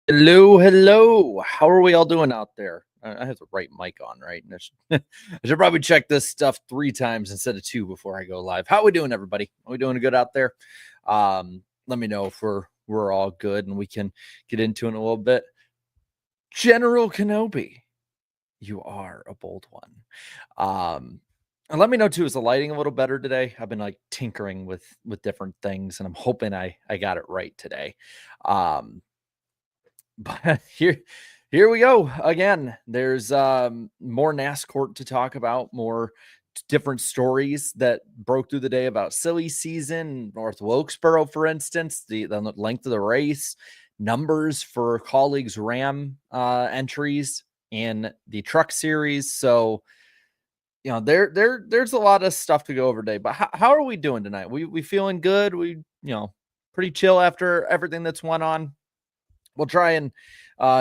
Hello, hello. How are we all doing out there? I have the right mic on, right? And I should probably check this stuff 3 times instead of 2 before I go live. How we doing, everybody? Are we doing good out there? Let me know if we're all good and we can get into it in a little bit. General Kenobi, you are a bold one. And let me know too, is the lighting a little better today? I've been like tinkering with different things, and I'm hoping I got it right today. Um, But here we go again. There's more NASCAR to talk about, more different stories that broke through the day about silly season, North Wilkesboro, for instance, the length of the race, numbers for colleagues Ram entries in the truck series. So there's a lot of stuff to go over today. But how are we doing tonight? We feeling good? Pretty chill after everything that's went on. We'll try and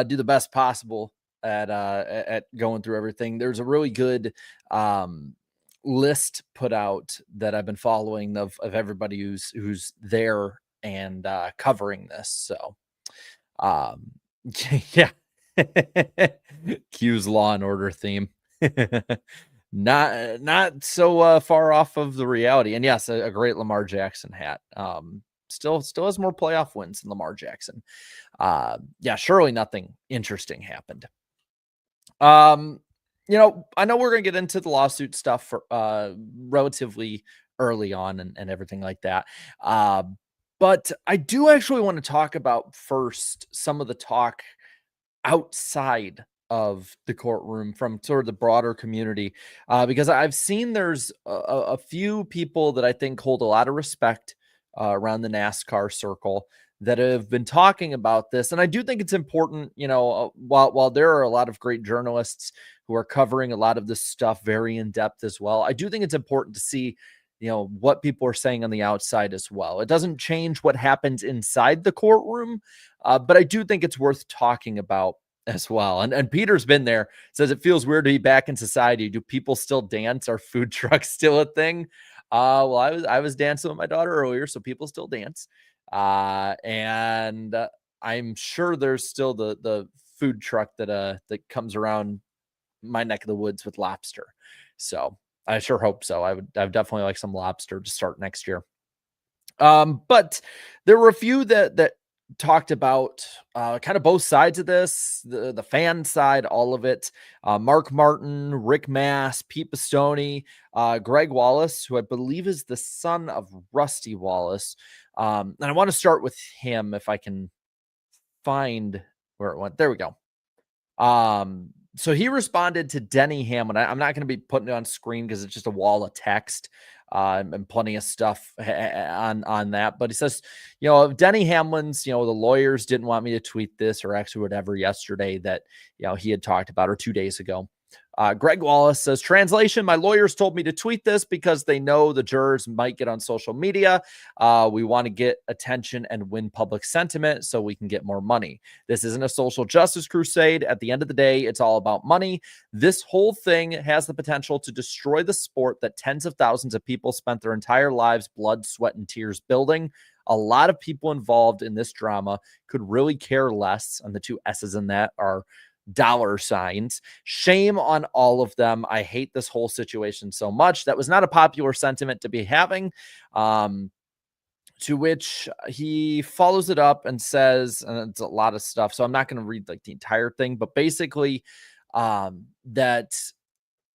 do the best possible at going through everything. There's a really good list put out that I've been following of everybody who's there and covering this. So um, yeah, Q's Law and Order theme. Not so far off of the reality. And yes, a great Lamar Jackson hat. Still has more playoff wins than Lamar Jackson. Yeah, surely nothing interesting happened. I know we're gonna get into the lawsuit stuff for relatively early on and everything like that. But I do actually want to talk about first some of the talk outside of the courtroom from sort of the broader community, because I've seen there's a few people that I think hold a lot of respect around the NASCAR circle that have been talking about this. And I do think it's important, while there are a lot of great journalists who are covering a lot of this stuff very in depth as well, I do think it's important to see what people are saying on the outside as well. It doesn't change what happens inside the courtroom, but I do think it's worth talking about as well. And Peter's been there, says it feels weird to be back in society. Do people still dance? Are food trucks still a thing? Well, I was dancing with my daughter earlier, so people still dance. And I'm sure there's still the food truck that comes around my neck of the woods with lobster. So I sure hope so. I'd definitely like some lobster to start next year. But there were a few that talked about kind of both sides of this, the fan side, all of it. Mark Martin, Rick Mass, Pete Pistone, Greg Wallace, who I believe is the son of Rusty Wallace. And I want to start with him if I can find where it went. There we go. So he responded to Denny Hamlin. I'm not going to be putting it on screen because it's just a wall of text and plenty of stuff on that. But he says, Denny Hamlin's, the lawyers didn't want me to tweet this or actually whatever yesterday that, he had talked about or 2 days ago. Greg Wallace says, translation, my lawyers told me to tweet this because they know the jurors might get on social media. We want to get attention and win public sentiment so we can get more money. This isn't a social justice crusade. At the end of the day, it's all about money. This whole thing has the potential to destroy the sport that tens of thousands of people spent their entire lives, blood, sweat, and tears building. A lot of people involved in this drama could really care less, and the two S's in that are dollar signs. Shame on all of them. I hate this whole situation so much. That was not a popular sentiment to be having. To which he follows it up and says, and it's a lot of stuff, so I'm not going to read like the entire thing, but basically that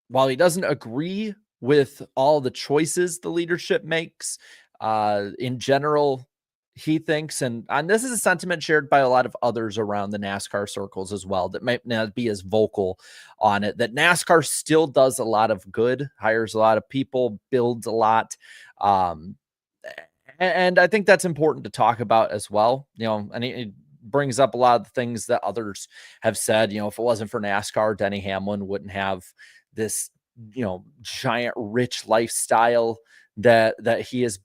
while he doesn't agree with all the choices the leadership makes, in general, he thinks, and this is a sentiment shared by a lot of others around the NASCAR circles as well, that might not be as vocal on it, that NASCAR still does a lot of good, hires a lot of people, builds a lot. And I think that's important to talk about as well, and it brings up a lot of the things that others have said. If it wasn't for NASCAR, Denny Hamlin wouldn't have this, giant, rich lifestyle that he has,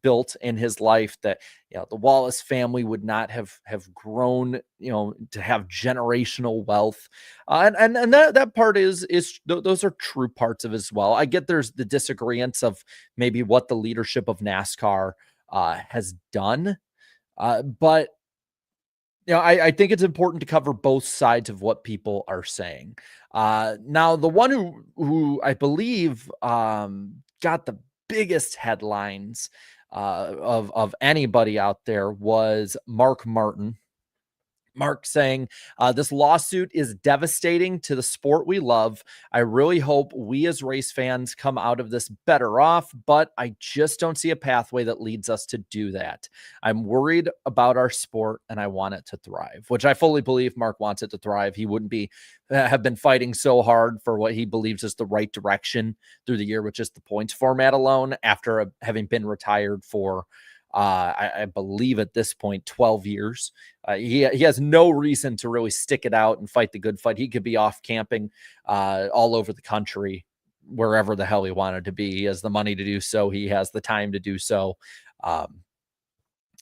built in his life, that, the Wallace family would not have grown, to have generational wealth. And that part is those are true parts of it as well. I get there's the disagreements of maybe what the leadership of NASCAR has done. But I think it's important to cover both sides of what people are saying. Now, the one who I believe got the biggest headlines of anybody out there was Mark Martin. Mark saying, this lawsuit is devastating to the sport we love. I really hope we as race fans come out of this better off, but I just don't see a pathway that leads us to do that. I'm worried about our sport and I want it to thrive, which I fully believe Mark wants it to thrive. He wouldn't be have been fighting so hard for what he believes is the right direction through the year with just the points format alone after having been retired for I believe at this point 12 years. He has no reason to really stick it out and fight the good fight. He could be off camping all over the country, wherever the hell he wanted to be. He has the money to do so. He has the time to do so. And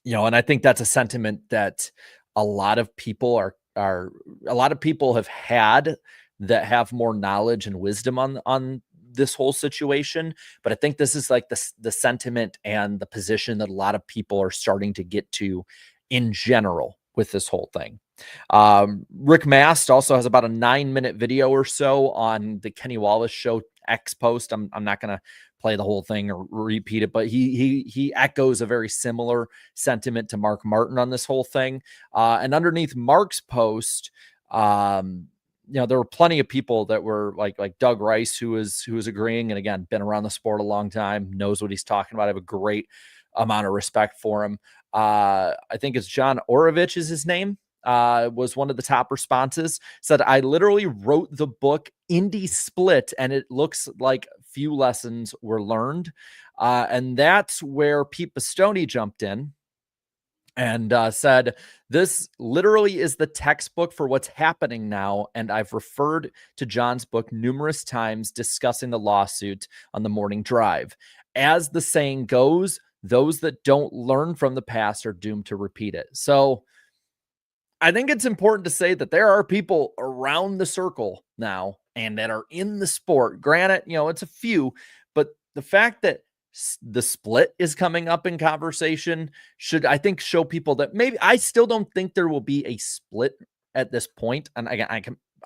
I think that's a sentiment that a lot of people have had that have more knowledge and wisdom on this whole situation. But I think this is like the sentiment and the position that a lot of people are starting to get to in general with this whole thing. Rick Mast also has about a 9-minute video or so on the Kenny Wallace Show X post. I'm not going to play the whole thing or repeat it, but he echoes a very similar sentiment to Mark Martin on this whole thing. And underneath Mark's post, there were plenty of people that were like Doug Rice, who was agreeing, and again, been around the sport a long time, knows what he's talking about. I have a great amount of respect for him. I think it's John Orovich is his name. Was one of the top responses. Said, I literally wrote the book Indy Split, and it looks like few lessons were learned. And that's where Pete Bastoni jumped in and said, this literally is the textbook for what's happening now. And I've referred to John's book numerous times discussing the lawsuit on the morning drive. As the saying goes, those that don't learn from the past are doomed to repeat it. So I think it's important to say that there are people around the circle now and that are in the sport. Granted, it's a few, but the fact that the split is coming up in conversation should, I think, show people that maybe I still don't think there will be a split at this point. And again,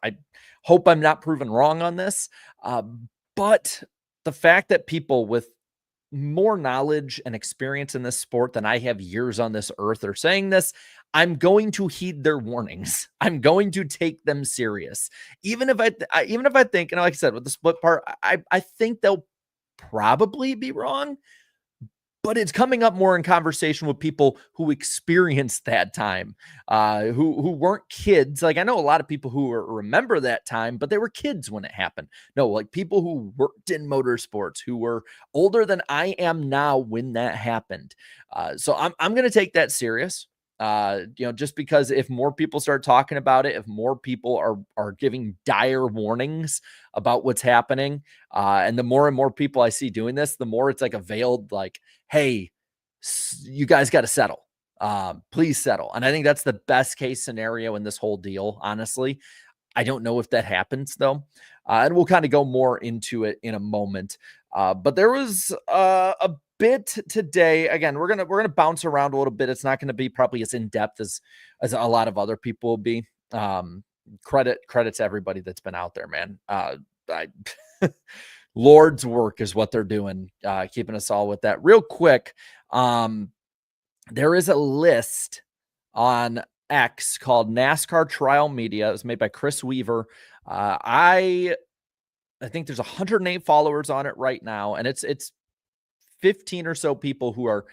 I hope I'm not proven wrong on this. But the fact that people with more knowledge and experience in this sport than I have years on this earth are saying this, I'm going to heed their warnings. I'm going to take them serious. Even if I think, like I said, with the split part, I think they'll probably be wrong, but it's coming up more in conversation with people who experienced that time, who weren't kids. Like, I know a lot of people who remember that time, but they were kids when it happened. No, like people who worked in motorsports, who were older than I am now when that happened. So I'm going to take that serious. Just because if more people start talking about it, if more people are giving dire warnings about what's happening, and the more and more people I see doing this, the more it's like a veiled, like, hey, you guys got to settle. Please settle. And I think that's the best case scenario in this whole deal. Honestly, I don't know if that happens though. And we'll kind of go more into it in a moment. But there was a bit today. Again, we're gonna bounce around a little bit. It's not going to be probably as in depth as a lot of other people will be. Credits everybody that's been out there, man. Lord's work is what they're doing, keeping us all with that. Real quick, there is a list on X called NASCAR Trial Media. It was made by Chris Weaver. I think there's 108 followers on it right now, and it's 15 or so people who are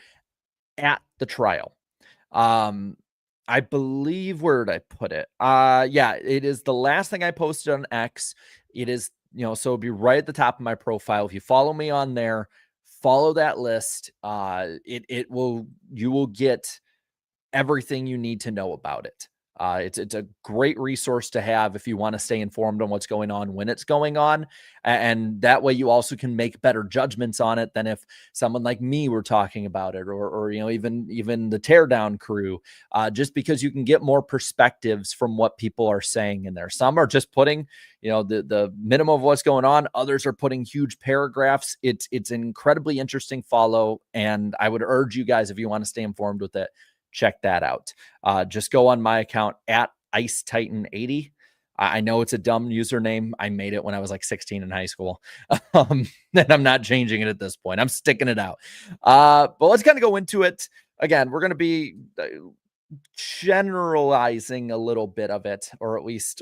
at the trial. I believe, where did I put it? Yeah, it is the last thing I posted on X. It is, so it'll be right at the top of my profile. If you follow me on there, follow that list. You will get everything you need to know about it. It's a great resource to have if you want to stay informed on what's going on when it's going on. And that way you also can make better judgments on it than if someone like me were talking about it, or even the teardown crew, just because you can get more perspectives from what people are saying in there. Some are just putting, the minimum of what's going on. Others are putting huge paragraphs. It's an incredibly interesting follow. And I would urge you guys, if you want to stay informed with it, check that out. Just go on my account at Ice Titan 80. I know it's a dumb username. I made it when I was like 16 in high school. And I'm not changing it at this point. I'm sticking it out. But let's kind of go into it. Again, we're going to be generalizing a little bit of it, or at least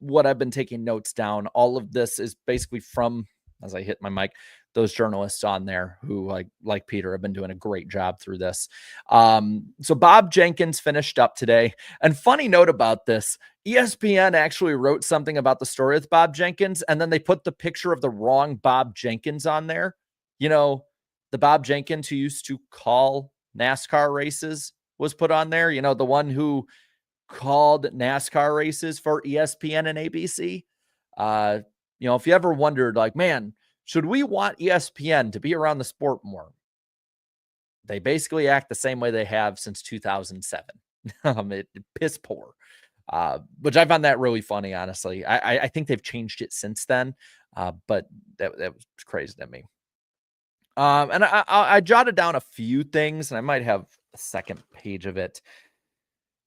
what I've been taking notes down. All of this is basically from, as I hit my mic, those journalists on there who like Peter have been doing a great job through this. So Bob Jenkins finished up today. And funny note about this, ESPN actually wrote something about the story with Bob Jenkins, and then they put the picture of the wrong Bob Jenkins on there. You know, the Bob Jenkins who used to call NASCAR races was put on there. You know, the one who called NASCAR races for ESPN and ABC. You know, if you ever wondered, like, man, should we want ESPN to be around the sport more? They basically act the same way they have since 2007. Piss poor, which I found that really funny, honestly. I think they've changed it since then, but that was crazy to me. And I jotted down a few things, and I might have a second page of it.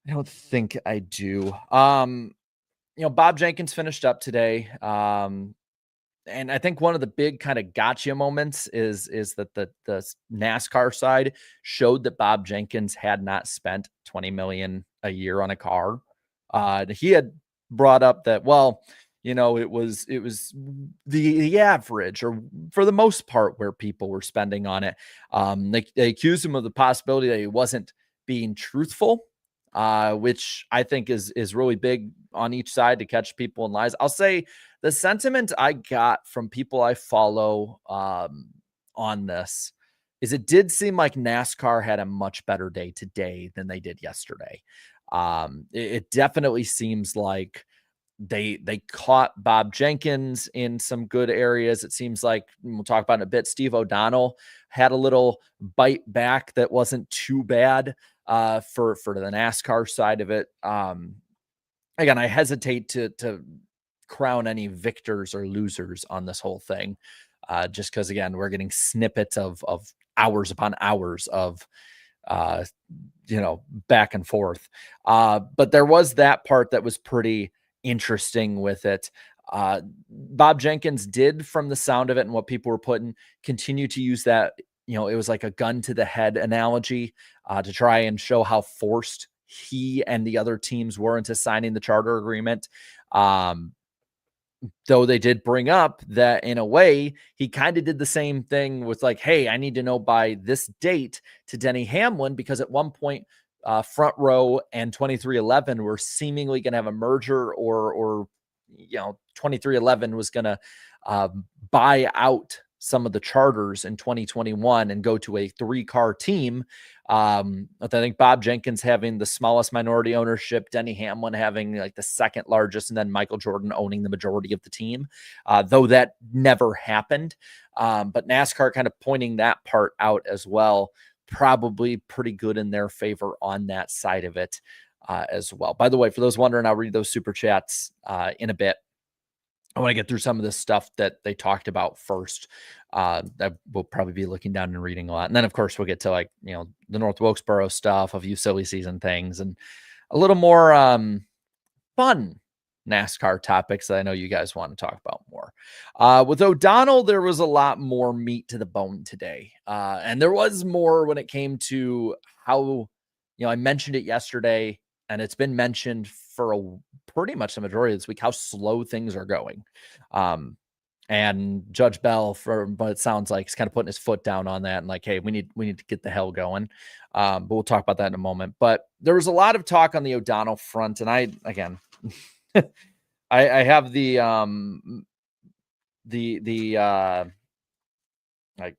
I don't think I do. You know, Bob Jenkins finished up today. And I think one of the big kind of gotcha moments is that the NASCAR side showed that Bob Jenkins had not spent 20 million a year on a car. He had brought up that, well, you know, it was the average, or for the most part, where people were spending on it. They accused him of the possibility that he wasn't being truthful, which I think is really big on each side to catch people in lies. I'll say the sentiment I got from people I follow on this is it did seem like NASCAR had a much better day today than they did yesterday. It definitely seems like they caught Bob Jenkins in some good areas. It seems like, we'll talk about in a bit, Steve O'Donnell had a little bite back that wasn't too bad for the NASCAR side of it. Again, I hesitate to crown any victors or losers on this whole thing, just because, again, we're getting snippets of hours upon hours of you know, back and forth. But there was that part that was pretty interesting with it. Bob Jenkins did, from the sound of it and what people were putting, continue to use that, you know, it was like a gun to the head analogy to try and show how forced he and the other teams were into signing the charter agreement. Though they did bring up that, in a way, he kind of did the same thing with, like, hey, I need to know by this date to Denny Hamlin, because at one point, Front Row and 2311 were seemingly going to have a merger, or you know, 2311 was going to buy out some of the charters in 2021 and go to a 3-car team. I think Bob Jenkins having the smallest minority ownership, Denny Hamlin having like the second largest, and then Michael Jordan owning the majority of the team, though that never happened. But NASCAR kind of pointing that part out as well, probably pretty good in their favor on that side of it as well. By the way, for those wondering, I'll read those super chats in a bit. I want to get through some of the stuff that they talked about first. That we'll probably be looking down and reading a lot. And then, of course, we'll get to, like, you know, the North Wilkesboro stuff, a few silly season things, and a little more fun NASCAR topics that I know you guys want to talk about more. With O'Donnell, there was a lot more meat to the bone today. And there was more when it came to how, you know, I mentioned it yesterday, and it's been mentioned for pretty much the majority of this week, how slow things are going. And Judge Bell, for what it sounds like, is kind of putting his foot down on that and like, hey, we need to get the hell going. But we'll talk about that in a moment. But there was a lot of talk on the O'Donnell front, and I have the like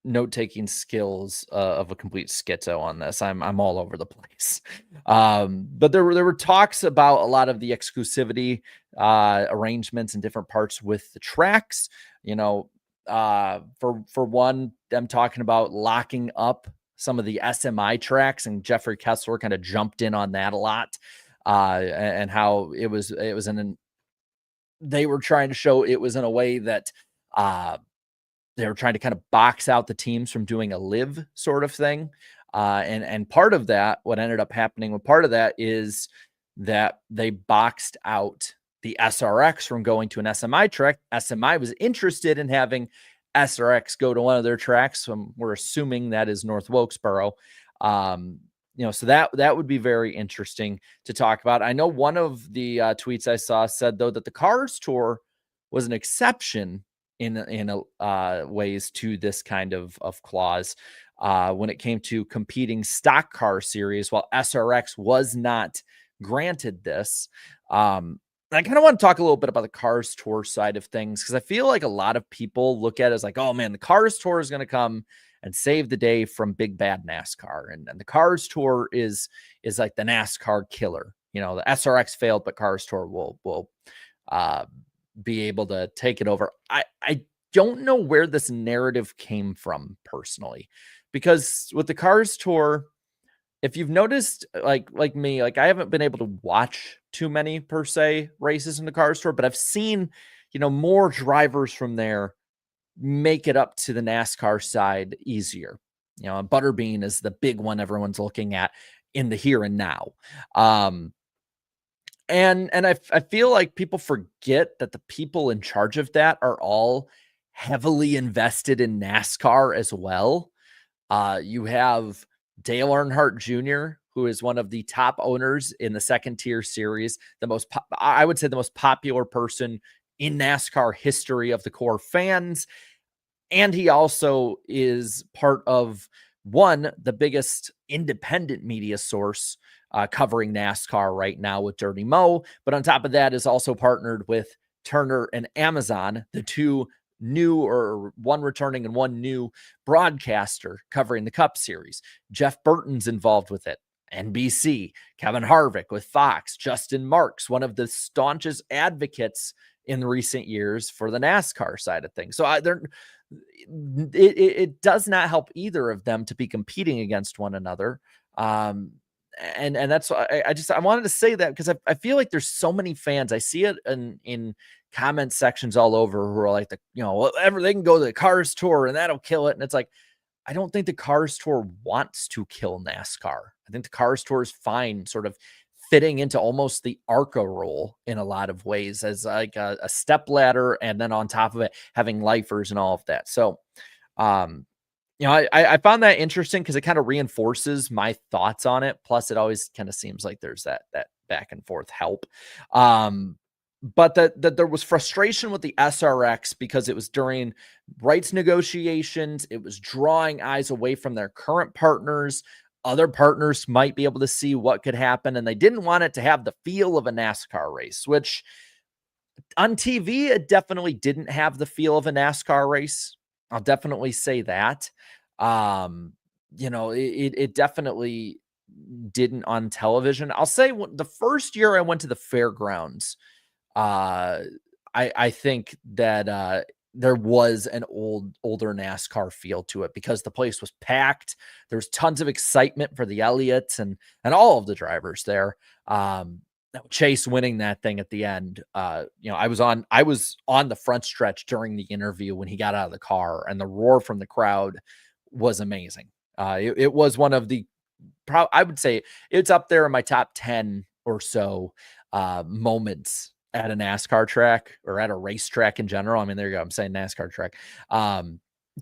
note-taking skills of a complete schizo on this. I'm all over the place. But there were talks about a lot of the exclusivity arrangements in different parts with the tracks. You know, for one, them talking about locking up some of the SMI tracks, and Jeffrey Kessler kind of jumped in on that a lot, and how it was they were trying to show it was in a way that they were trying to kind of box out the teams from doing a live sort of thing. And part of that, what ended up happening with part of that is that they boxed out the SRX from going to an SMI track. SMI was interested in having SRX go to one of their tracks. So we're assuming that is North Wilkesboro. So that would be very interesting to talk about. I know one of the tweets I saw said, though, that the Cars Tour was an exception in ways to this kind of clause when it came to competing stock car series, while SRX was not granted this. I kind of want to talk a little bit about the Cars Tour side of things, because I feel like a lot of people look at it as like, oh man, the Cars Tour is going to come and save the day from big bad NASCAR. And the Cars Tour is like the NASCAR killer. The SRX failed, but Cars Tour will be able to take it over. I don't know where this narrative came from personally, because with the Cars Tour, if you've noticed, like me, like I haven't been able to watch too many per se races in the Cars Tour, but I've seen, more drivers from there make it up to the NASCAR side easier. Butterbean is the big one everyone's looking at in the here and now. And I feel like people forget that the people in charge of that are all heavily invested in NASCAR as well. You have Dale Earnhardt Jr., who is one of the top owners in the second tier series, I would say the most popular person in NASCAR history of the core fans. And he also is part of the biggest independent media source covering NASCAR right now with Dirty Mo. But on top of that is also partnered with Turner and Amazon, the two new, or one returning and one new broadcaster covering the Cup Series. Jeff Burton's involved with it. NBC, Kevin Harvick with Fox, Justin Marks, one of the staunchest advocates in recent years for the NASCAR side of things. So it does not help either of them to be competing against one another. And that's why I wanted to say that, because I feel like there's so many fans. I see it in comment sections all over who are like, whatever, they can go to the Cars Tour and that'll kill it. And it's like, I don't think the Cars Tour wants to kill NASCAR. I think the Cars Tour is fine, sort of fitting into almost the ARCA role in a lot of ways, as like a step ladder, and then on top of it having lifers and all of that. So, I found that interesting because it kind of reinforces my thoughts on it. Plus, it always kind of seems like there's that back and forth help. But that there was frustration with the SRX because it was during rights negotiations. It was drawing eyes away from their current partners. Other partners might be able to see what could happen, and they didn't want it to have the feel of a NASCAR race, which on TV, it definitely didn't have the feel of a NASCAR race. I'll definitely say that. It definitely didn't on television. I'll say the first year I went to the fairgrounds, I think that there was an older NASCAR feel to it because the place was packed. There was tons of excitement for the Elliots and all of the drivers there. Chase winning that thing at the end. I was on the front stretch during the interview when he got out of the car, and the roar from the crowd was amazing. It was one of the, I would say it's up there in my top 10 or so moments at a NASCAR track, or at a racetrack in general. I mean, there you go. I'm saying NASCAR track.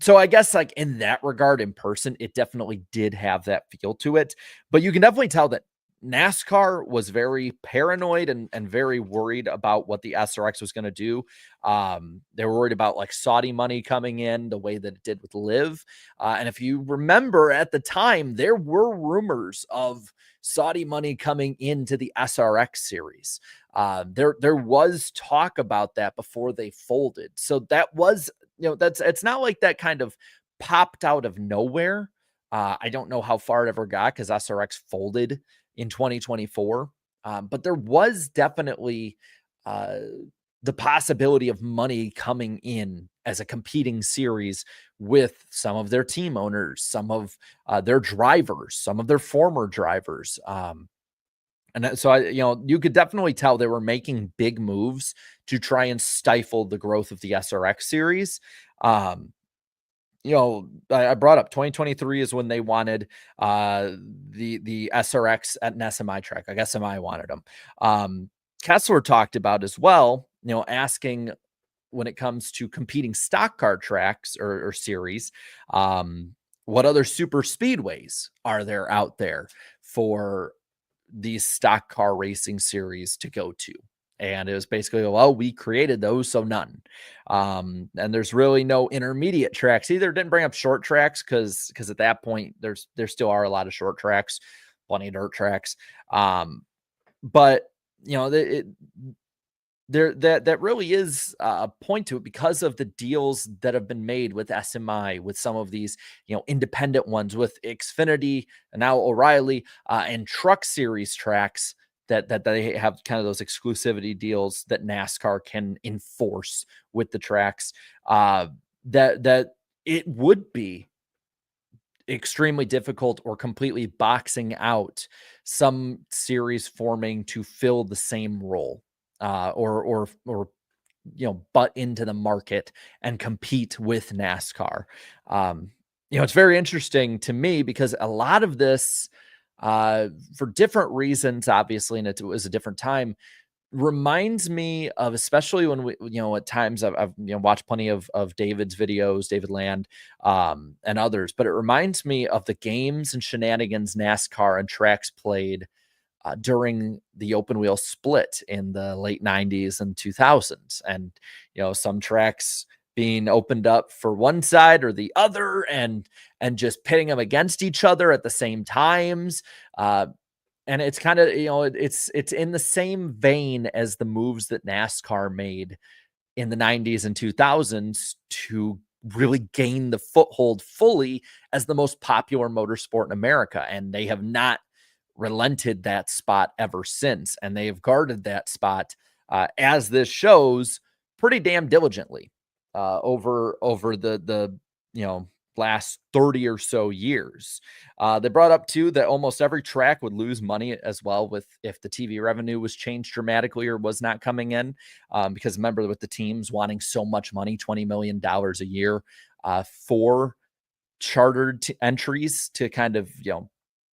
So I guess like in that regard, in person, it definitely did have that feel to it, but you can definitely tell that NASCAR was very paranoid and very worried about what the SRX was going to do. They were worried about like Saudi money coming in the way that it did with Liv. And if you remember at the time, there were rumors of Saudi money coming into the SRX series. There was talk about that before they folded. So that was, it's not like that kind of popped out of nowhere. I don't know how far it ever got because SRX folded in 2024. But there was definitely the possibility of money coming in as a competing series with some of their team owners, some of their drivers, some of their former drivers. And so you could definitely tell they were making big moves to try and stifle the growth of the SRX series. I brought up 2023 is when they wanted the SRX at an SMI track. I guess SMI wanted them. Kessler talked about as well, asking when it comes to competing stock car tracks or series, what other super speedways are there out there for these stock car racing series to go to? And it was basically, well, we created those, so none. And there's really no intermediate tracks either. Didn't bring up short tracks because at that point there still are a lot of short tracks, plenty of dirt tracks. But that really is a point to it because of the deals that have been made with SMI, with some of these independent ones, with Xfinity and now O'Reilly and Truck Series tracks that they have kind of those exclusivity deals that NASCAR can enforce with the tracks. That it would be extremely difficult or completely boxing out some series forming to fill the same role, or butt into the market and compete with NASCAR. It's very interesting to me because a lot of this, for different reasons, obviously, and it was a different time, reminds me of, especially when we, at times I've watched plenty of David's videos, David Land, and others, but it reminds me of the games and shenanigans NASCAR and tracks played during the open wheel split in the late 90s and 2000s. And, some tracks being opened up for one side or the other and just pitting them against each other at the same times. And it's kind of, it's in the same vein as the moves that NASCAR made in the 90s and 2000s to really gain the foothold fully as the most popular motorsport in America. And they have not relented that spot ever since. And they have guarded that spot, as this shows, pretty damn diligently over the last 30 or so years. They brought up too that almost every track would lose money as well if the TV revenue was changed dramatically or was not coming in, because remember, with the teams wanting so much money, $20 million a year for chartered entries to kind of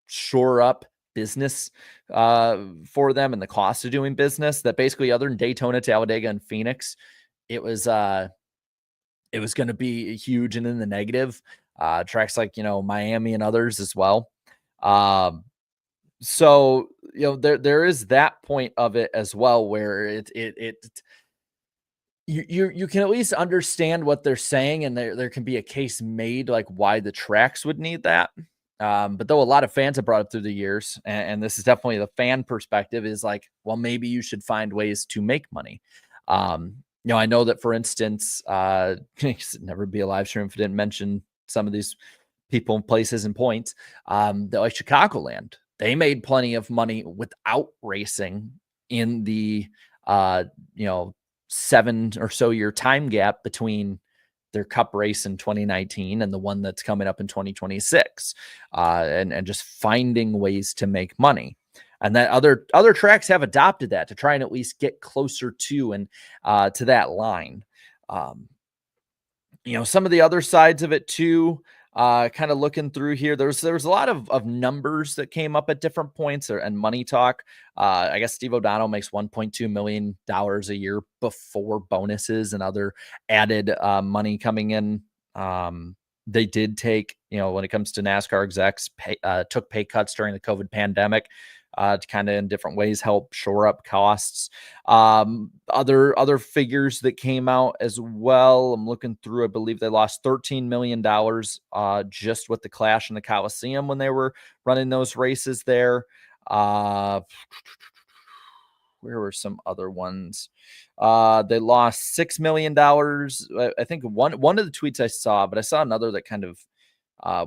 shore up business for them and the cost of doing business, that basically, other than Daytona, Talladega, and Phoenix, it was going to be huge and in the negative. Tracks like, Miami and others as well. So, there is that point of it as well, where you can at least understand what they're saying, and there can be a case made like why the tracks would need that. But though a lot of fans have brought up through the years, and this is definitely the fan perspective, is like, well, maybe you should find ways to make money. I know that, for instance, it'd never be a live stream if I didn't mention some of these people and places and points. That, like Chicagoland, they made plenty of money without racing in the 7 or so year time gap between their cup race in 2019 and the one that's coming up in 2026, and just finding ways to make money. And that other tracks have adopted that to try and at least get closer to and to that line. Some of the other sides of it too, kind of looking through here, there's a lot of numbers that came up at different points, and money talk. I guess Steve O'Donnell makes $1.2 million a year before bonuses and other added money coming in. They did take, when it comes to NASCAR execs, took pay cuts during the COVID pandemic, to kind of in different ways help shore up costs. Other figures that came out as well, I'm looking through, I believe they lost $13 million just with the Clash in the Coliseum when they were running those races there. Where were some other ones? They lost $6 million. I think one of the tweets I saw, but I saw another that kind of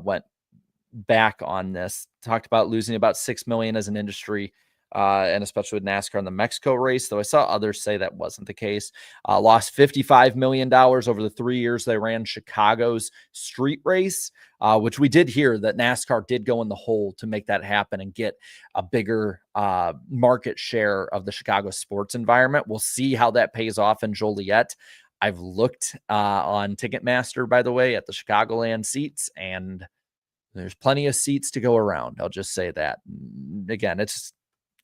went back on this, talked about losing about 6 million as an industry, and especially with NASCAR in the Mexico race, though I saw others say that wasn't the case. Lost $55 million over the 3 years they ran Chicago's street race, which we did hear that NASCAR did go in the hole to make that happen and get a bigger market share of the Chicago sports environment. We'll see how that pays off in Joliet. I've looked on Ticketmaster, by the way, at the Chicagoland seats, and there's plenty of seats to go around. I'll just say that. Again, it's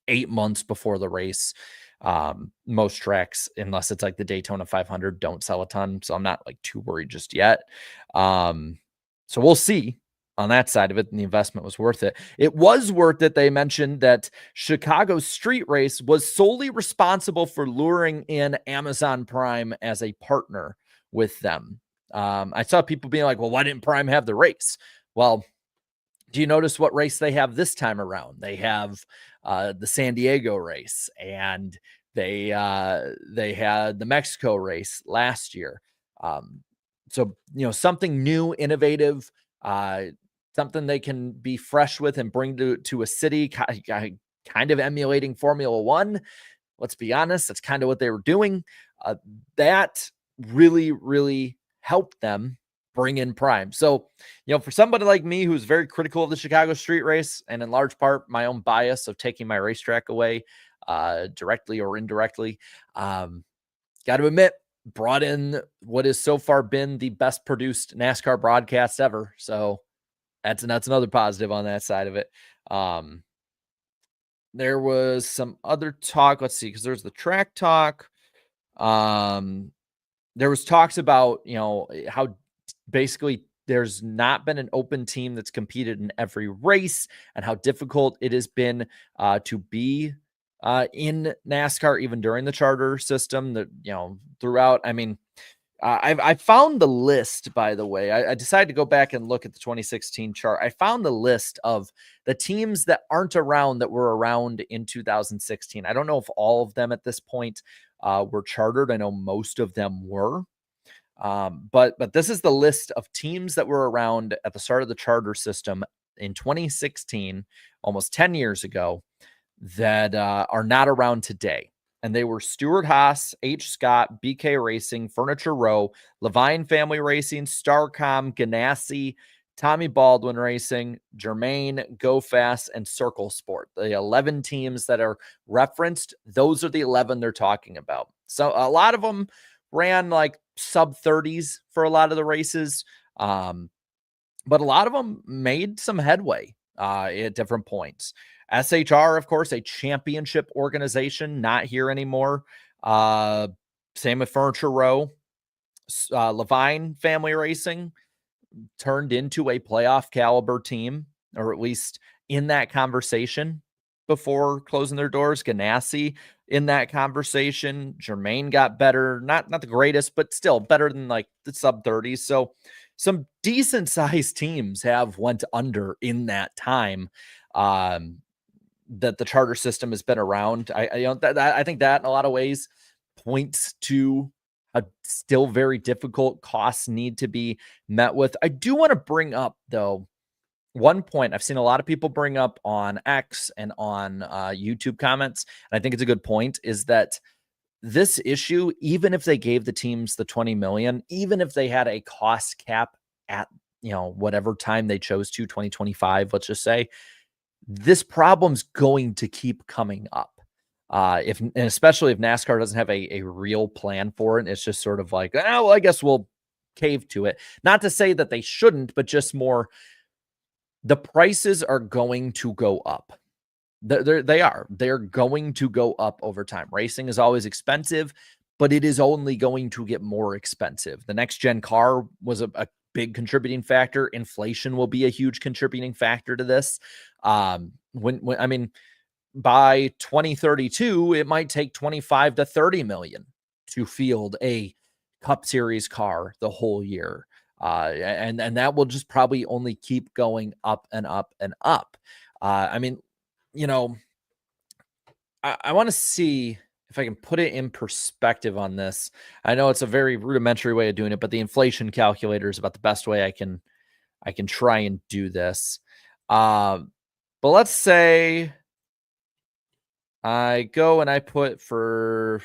8 months before the race. Most tracks, unless it's like the Daytona 500, don't sell a ton. So I'm not like too worried just yet. So we'll see on that side of it. And the investment was worth it. It was worth it. They mentioned that Chicago's street race was solely responsible for luring in Amazon Prime as a partner with them. I saw people being like, well, why didn't Prime have the race? Well, do you notice what race they have this time around? They have the San Diego race, and they had the Mexico race last year. So, something new, innovative, something they can be fresh with and bring to a city, kind of emulating Formula One. Let's be honest, that's kind of what they were doing. That really, really helped them bring in Prime. So, for somebody like me who's very critical of the Chicago street race, and in large part my own bias of taking my racetrack away, directly or indirectly, got to admit, brought in what has so far been the best produced NASCAR broadcast ever. So that's another positive on that side of it. There was some other talk. Let's see, because there's the track talk. There was talks about, how basically there's not been an open team that's competed in every race, and how difficult it has been to be in NASCAR, even during the charter system, that, throughout. I mean, I found the list, by the way. I decided to go back and look at the 2016 chart. I found the list of the teams that aren't around that were around in 2016. I don't know if all of them at this point were chartered. I know most of them were. But this is the list of teams that were around at the start of the charter system in 2016, almost 10 years ago, that are not around today. And they were Stewart Haas, H. Scott, BK Racing, Furniture Row, Levine Family Racing, Starcom, Ganassi, Tommy Baldwin Racing, Germain, Go Fast, and Circle Sport. The 11 teams that are referenced, those are the 11 they're talking about. So a lot of them ran like sub 30s for a lot of the races. But a lot of them made some headway at different points. SHR, of course, a championship organization, not here anymore. Same with Furniture Row. Levine Family Racing turned into a playoff caliber team, or at least in that conversation before closing their doors. Ganassi in that conversation. Germain got better, not the greatest, but still better than like the sub 30s. So some decent sized teams have went under in that time that the charter system has been around. I think that in a lot of ways points to a still very difficult costs need to be met with. I do want to bring up, though, one point I've seen a lot of people bring up on X and on YouTube comments, and I think it's a good point, is that this issue, even if they gave the teams the 20 million, even if they had a cost cap at, whatever time they chose to, 2025, let's just say, this problem's going to keep coming up. And especially if NASCAR doesn't have a real plan for it, it's just sort of like, well, I guess we'll cave to it. Not to say that they shouldn't, but just more, the prices are going to go up. They're going to go up over time. Racing is always expensive, but it is only going to get more expensive. The next gen car was a big contributing factor. Inflation will be a huge contributing factor to this. I mean, by 2032, it might take 25 to 30 million to field a Cup Series car the whole year. And that will just probably only keep going up and up and up. I mean, I want to see if I can put it in perspective on this. I know it's a very rudimentary way of doing it, but the inflation calculator is about the best way I can try and do this. But let's say I go and I put for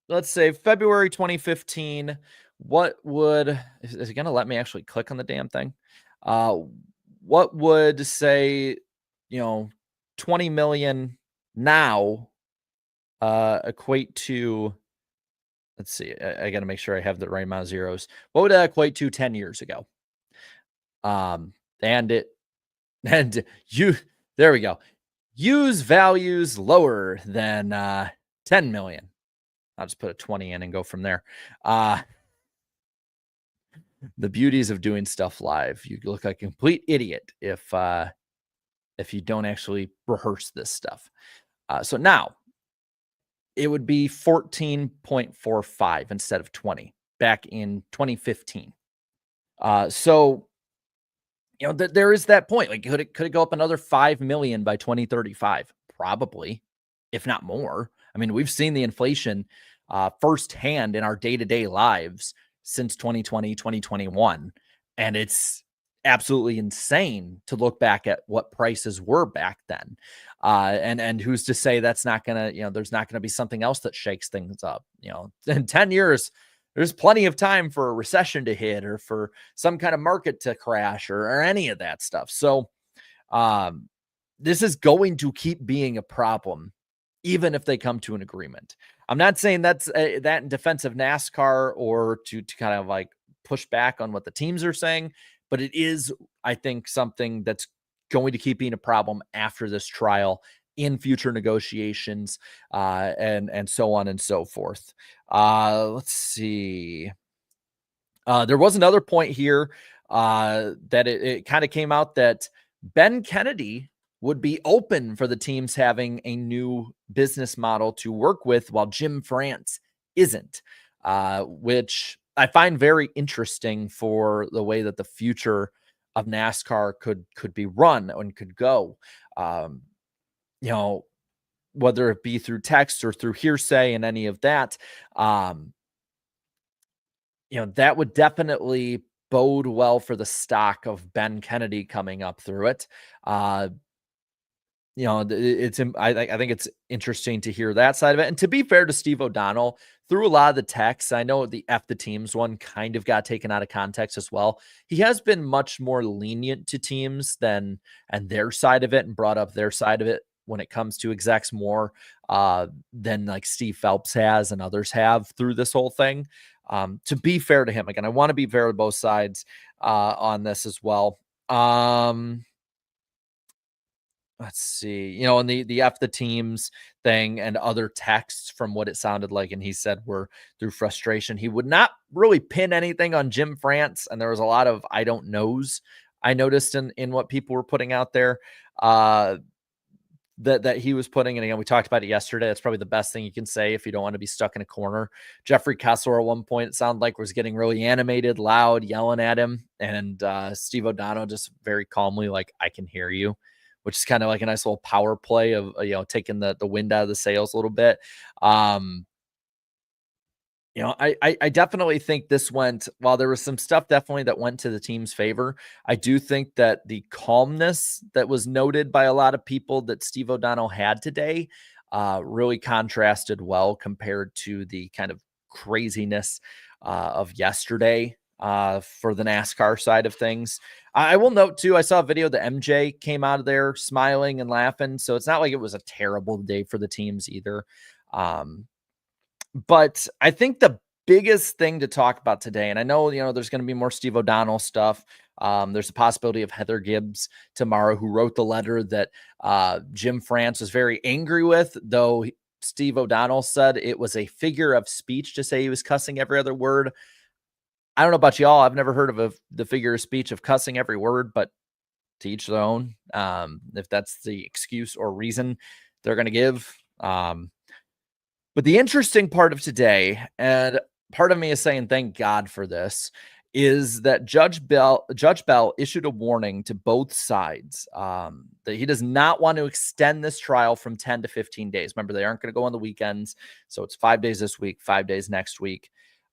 let's say February 2015. What would, is it going to let me actually click on the damn thing? What would say, 20 million now equate to, let's see, I got to make sure I have the right amount of zeros. What would that equate to 10 years ago? And it, and you, there we go. Use values lower than 10 million. I'll just put a 20 in and go from there. The beauties of doing stuff live. You look like a complete idiot if you don't actually rehearse this stuff. So now it would be 14.45 instead of 20 back in 2015. So there is that point. Like, could it go up another 5 million by 2035? Probably, if not more. I mean, we've seen the inflation firsthand in our day-to-day lives since 2020, 2021. And it's absolutely insane to look back at what prices were back then. And who's to say that's not gonna, there's not gonna be something else that shakes things up. In 10 years, there's plenty of time for a recession to hit or for some kind of market to crash or any of that stuff. So this is going to keep being a problem, even if they come to an agreement. I'm not saying that's that in defense of NASCAR or to kind of like push back on what the teams are saying, but it is, I think, something that's going to keep being a problem after this trial in future negotiations, and so on and so forth. Let's see. There was another point here that it kind of came out that Ben Kennedy would be open for the teams having a new business model to work with, while Jim France isn't, which I find very interesting for the way that the future of NASCAR could be run and could go. Whether it be through text or through hearsay and any of that, that would definitely bode well for the stock of Ben Kennedy coming up through it. I think it's interesting to hear that side of it. And to be fair to Steve O'Donnell, through a lot of the texts, I know the F the teams one kind of got taken out of context as well. He has been much more lenient to teams and their side of it, and brought up their side of it when it comes to execs more than like Steve Phelps has and others have through this whole thing. To be fair to him, again, I want to be fair to both sides on this as well. Let's see, and the F the teams thing and other texts from what it sounded like, and he said were through frustration. He would not really pin anything on Jim France, and there was a lot of I don't knows I noticed in what people were putting out there that he was putting. And again, we talked about it yesterday. That's probably the best thing you can say if you don't want to be stuck in a corner. Jeffrey Kessler at one point, it sounded like, was getting really animated, loud, yelling at him, and Steve O'Donnell just very calmly like, I can hear you, which is kind of like a nice little power play of, taking the wind out of the sails a little bit. I definitely think this went, while there was some stuff definitely that went to the team's favor, I do think that the calmness that was noted by a lot of people that Steve O'Donnell had today really contrasted well compared to the kind of craziness of yesterday for the NASCAR side of things. I will note too, I saw a video that MJ came out of there smiling and laughing. So it's not like it was a terrible day for the teams either. But I think the biggest thing to talk about today, and I know, there's going to be more Steve O'Donnell stuff. There's a possibility of Heather Gibbs tomorrow, who wrote the letter that Jim France was very angry with, though Steve O'Donnell said it was a figure of speech to say he was cussing every other word. I don't know about y'all. I've never heard of the figure of speech of cussing every word, but to each their own. If that's the excuse or reason they're going to give. But the interesting part of today, and part of me is saying thank God for this, is that Judge Bell issued a warning to both sides that he does not want to extend this trial from 10 to 15 days. Remember, they aren't going to go on the weekends. So it's 5 days this week, 5 days next week.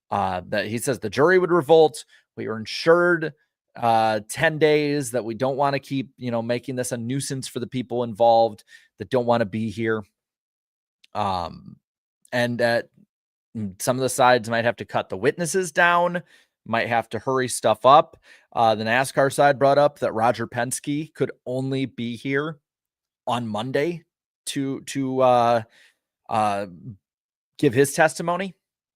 That he says the jury would revolt. We are insured 10 days, that we don't want to keep, making this a nuisance for the people involved that don't want to be here. And that some of the sides might have to cut the witnesses down, might have to hurry stuff up. The NASCAR side brought up that Roger Penske could only be here on Monday to uh, give his testimony,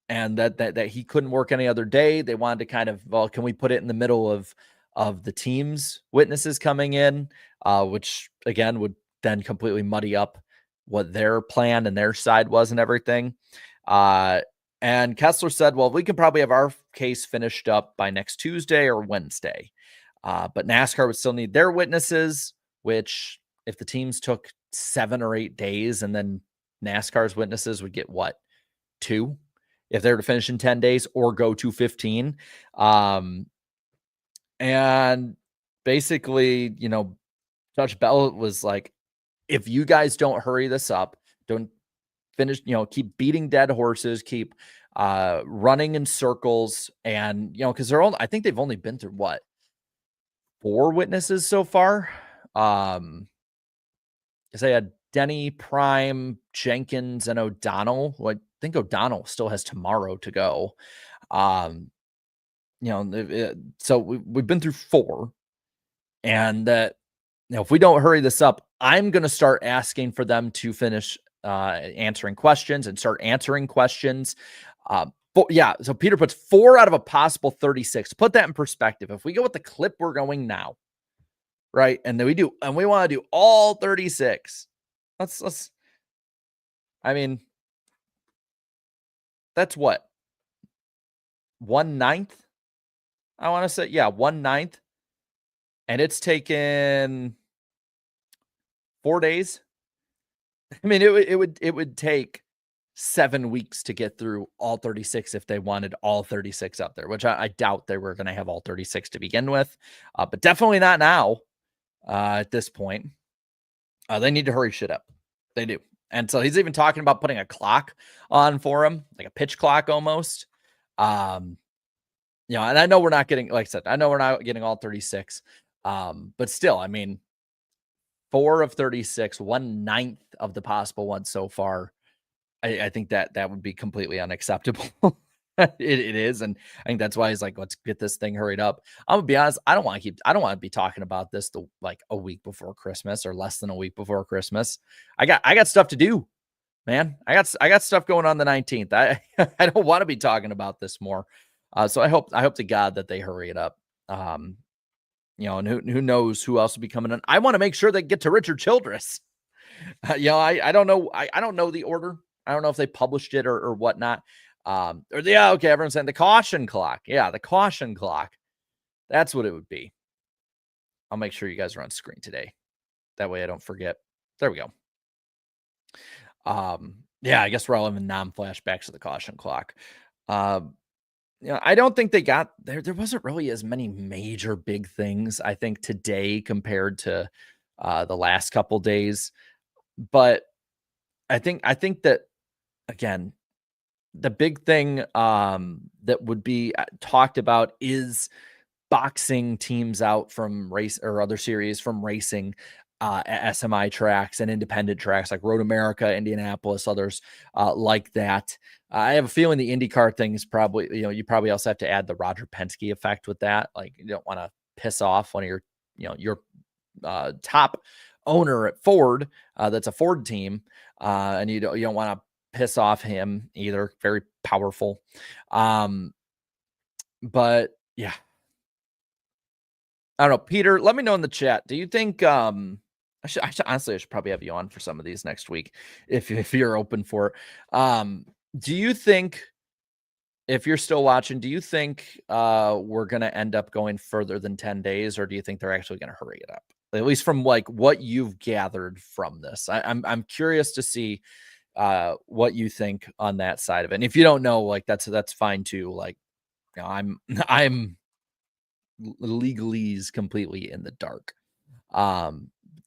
and that he couldn't work any other day. They wanted to kind of, well, can we put it in the middle of the team's witnesses coming in, which again would then completely muddy up what their plan and their side was and everything. Uh, and Kessler said, well, we can probably have our case finished up by next Tuesday or Wednesday. But NASCAR would still need their witnesses, which if the teams took 7 or 8 days, and then NASCAR's witnesses would get what, 2 if they were to finish in 10 days or go to 15. And basically, Judge Bell was like, if you guys don't hurry this up, don't finish, keep beating dead horses, keep running in circles, and because I think they've only been through what, 4 witnesses so far. Because they had Denny, Prime, Jenkins, and O'Donnell. Well, I think O'Donnell still has tomorrow to go. So we've been through 4, and that, if we don't hurry this up, I'm going to start asking for them to finish answering questions and start answering questions. But yeah, so Peter puts 4 out of a possible 36. Put that in perspective. If we go with the clip we're going now, right, and then we want to do all 36. I mean, that's what, 1/9. I want to say, yeah, 1/9, and it's taken 4 days. I mean, it would take 7 weeks to get through all 36 if they wanted all 36 up there, which I doubt they were going to have all 36 to begin with, but definitely not now. At this point, they need to hurry shit up. They do. And so he's even talking about putting a clock on for him, like a pitch clock almost. And I know we're not getting, like I said, I know we're not getting all 36. But still, I mean, 4 of 36, 1/9 of the possible ones so far. I think that would be completely unacceptable. It is, and I think that's why he's like, let's get this thing hurried up. I'm gonna be honest, I don't want to be talking about this like a week before Christmas or less than a week before Christmas. I got stuff to do, man. I got stuff going on the 19th. I I don't want to be talking about this more. So I hope to God that they hurry it up. And who knows who else will be coming in. I want to make sure they get to Richard Childress. I don't know. I don't know the order. I don't know if they published it or whatnot. Okay, everyone's saying the caution clock. Yeah, the caution clock. That's what it would be. I'll make sure you guys are on screen today. That way I don't forget. There we go. Yeah, I guess we're all in non-flashbacks of the caution clock. I don't think they got there. There wasn't really as many major big things, I think, today compared to the last couple days. But I think that, again, the big thing that would be talked about is boxing teams out from race or other series from racing at SMI tracks and independent tracks like Road America, Indianapolis, others like that. I have a feeling the IndyCar thing is probably, you probably also have to add the Roger Penske effect with that. Like, you don't want to piss off one of your top owner at Ford, that's a Ford team, and you don't want to piss off him either. Very powerful. But yeah, I don't know. Peter, let me know in the chat. Do you think, honestly, I should probably have you on for some of these next week if you're open for it. Do you think, if you're still watching, do you think we're going to end up going further than 10 days, or do you think they're actually going to hurry it up? At least from like what you've gathered from this. I'm curious to see what you think on that side of it. And if you don't know, like that's fine too. Like, I'm legalese completely in the dark.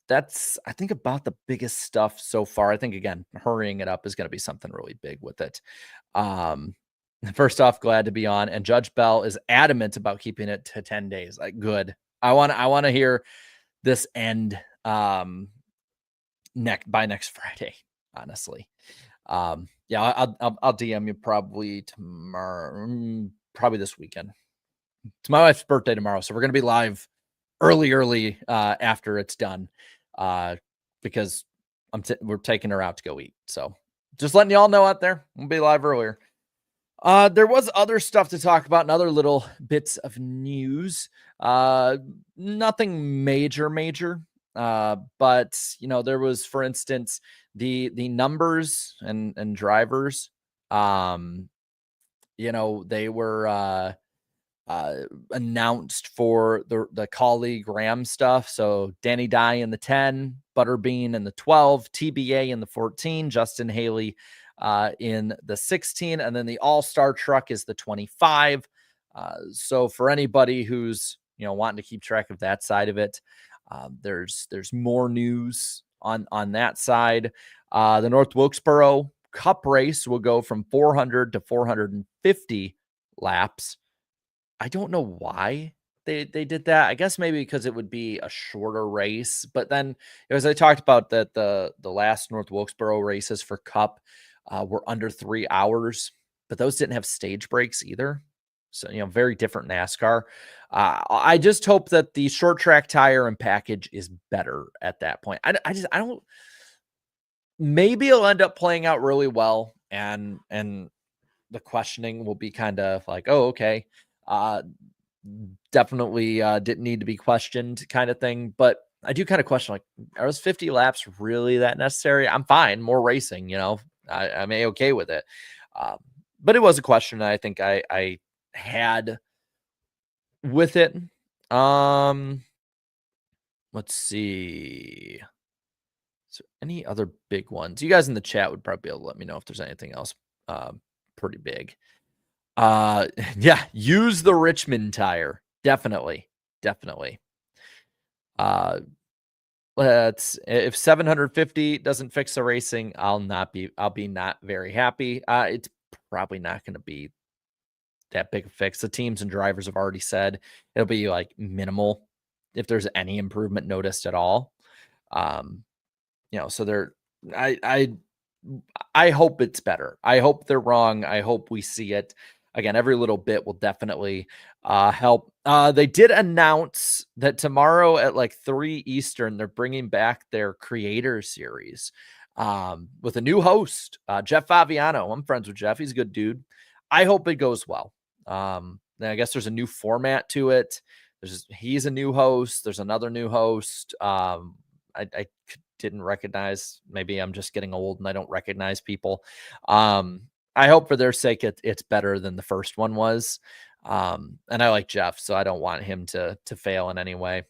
That's, I think, about the biggest stuff so far. I think, again, hurrying it up is going to be something really big with it. First off, glad to be on. And Judge Bell is adamant about keeping it to 10 days. Like, good. I want to hear this end by next Friday, honestly. Yeah, I'll DM you probably tomorrow, probably this weekend. It's my wife's birthday tomorrow, so we're going to be live early after it's done, because we're taking her out to go eat. So Just letting y'all know out there. We'll be live earlier. There was other stuff to talk about and other little bits of news. Nothing major. But there was, for instance, the numbers and drivers. They were announced for the colleague Ram stuff. So Danny Dye in the 10, Butterbean in the 12, TBA in the 14, Justin Haley in the 16, and then the all-star truck is the 25. So for anybody who's wanting to keep track of that side of it, there's more news on that side. The North Wilkesboro Cup race will go from 400 to 450 laps. I don't know why they did that. I guess maybe because it would be a shorter race. But then, as I talked about, that the last North Wilkesboro races for Cup were under 3 hours, but those didn't have stage breaks either. So very different NASCAR. I just hope that the short track tire and package is better at that point. I don't. Maybe it'll end up playing out really well, and the questioning will be kind of like, oh, okay. Definitely didn't need to be questioned kind of thing. But I do kind of question, like, are those 50 laps really that necessary? I'm fine. More racing, I'm okay with it. But it was a question I think I had with it. Let's see. Is there any other big ones? You guys in the chat would probably be able to let me know if there's anything else pretty big. Yeah, use the Richmond tire. Definitely. If 750 doesn't fix the racing, I'll be not very happy. It's probably not going to be that big a fix. The teams and drivers have already said it'll be like minimal if there's any improvement noticed at all. So I hope it's better. I hope they're wrong. I hope we see it. Again, every little bit will definitely help. They did announce that tomorrow at like 3 Eastern, they're bringing back their creator series with a new host, Jeff Faviano. I'm friends with Jeff. He's a good dude. I hope it goes well. I guess there's a new format to it. He's a new host. There's another new host. I didn't recognize. Maybe I'm just getting old and I don't recognize people. I hope for their sake it's better than the first one was. And I like Jeff, so I don't want him to fail in any way.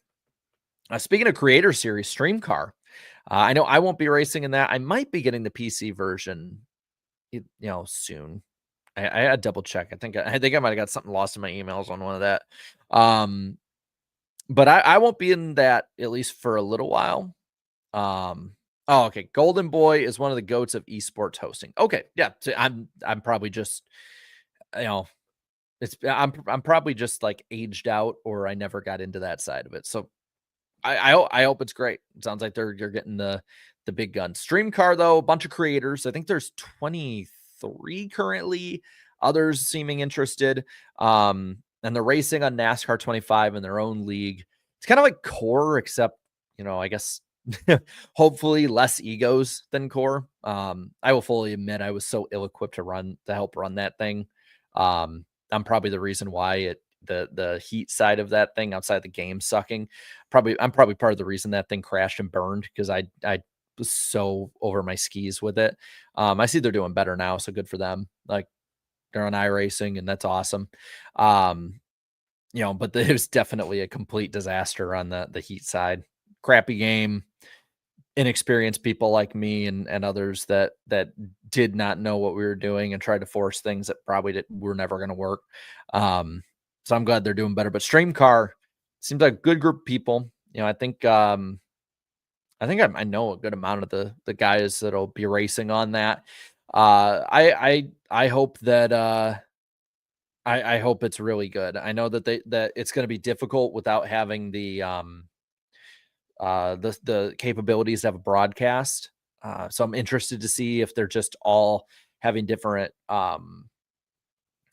Speaking of creator series, Stream Car. I know I won't be racing in that. I might be getting the PC version, soon. I had to double check. I think I might have got something lost in my emails on one of that. But I won't be in that at least for a little while. Oh, okay. Golden Boy is one of the goats of esports hosting. Okay, yeah. So I'm probably just, I'm probably just like aged out, or I never got into that side of it. So I hope it's great. It sounds like you're getting the big gun. Stream Car though, a bunch of creators. I think there's 23 currently. Others seeming interested. And they're racing on NASCAR 25 in their own league. It's kind of like Core, except I guess hopefully less egos than Core. I will fully admit I was so ill-equipped to help run that thing. I'm probably the reason why the heat side of that thing outside the game sucking. I'm probably part of the reason that thing crashed and burned, because I was so over my skis with it. I see they're doing better now, so good for them. Like, they're on iRacing, and that's awesome. But it was definitely a complete disaster on the heat side. Crappy game, inexperienced people like me and others that did not know what we were doing and tried to force things that probably were never going to work. So I'm glad they're doing better. But Stream Car seems like a good group of people. I think I know a good amount of the guys that'll be racing on that. I hope that I hope it's really good. I know that it's going to be difficult without having the capabilities to have a broadcast. So I'm interested to see if they're just all having different,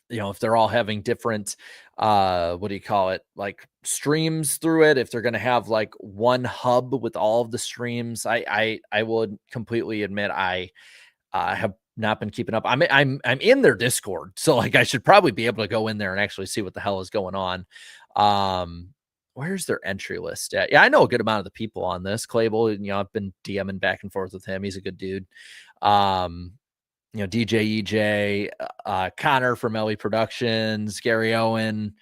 if they're all having different, what do you call it? Like streams through it. If they're going to have like one hub with all of the streams, I would completely admit, I have not been keeping up. I'm in their Discord, so like I should probably be able to go in there and actually see what the hell is going on. Um, where's their entry list at? Yeah, I know a good amount of the people on this. Clable, I've been DMing back and forth with him. He's a good dude. Um, DJ EJ, Connor from LE Productions, Gary Owen,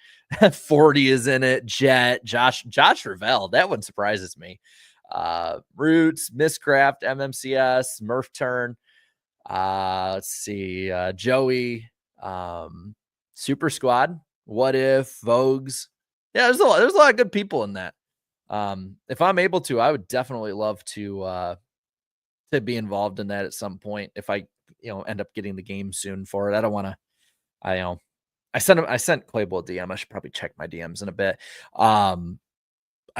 40 is in it, Jet, Josh Ravel. That one surprises me. Roots, Misscraft, MMCS, Murph Turn. Let's see, Joey, Super Squad, What If, Vogues. Yeah, there's a lot of good people in that. If I'm able to, I would definitely love to be involved in that at some point if I, end up getting the game soon for it. I don't want to, I sent Clayboy a DM. I should probably check my DMs in a bit. I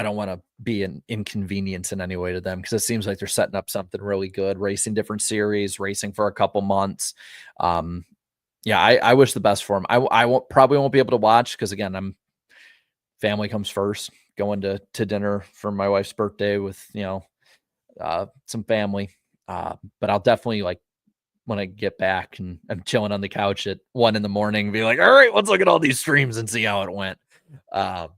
don't want to be an inconvenience in any way to them because it seems like they're setting up something really good, racing different series, racing for a couple months. Yeah, I wish the best for them. I probably won't be able to watch because again, family comes first. Going to dinner for my wife's birthday with some family, but I'll definitely like when I get back and I'm chilling on the couch at 1 a.m, be like, all right, let's look at all these streams and see how it went. But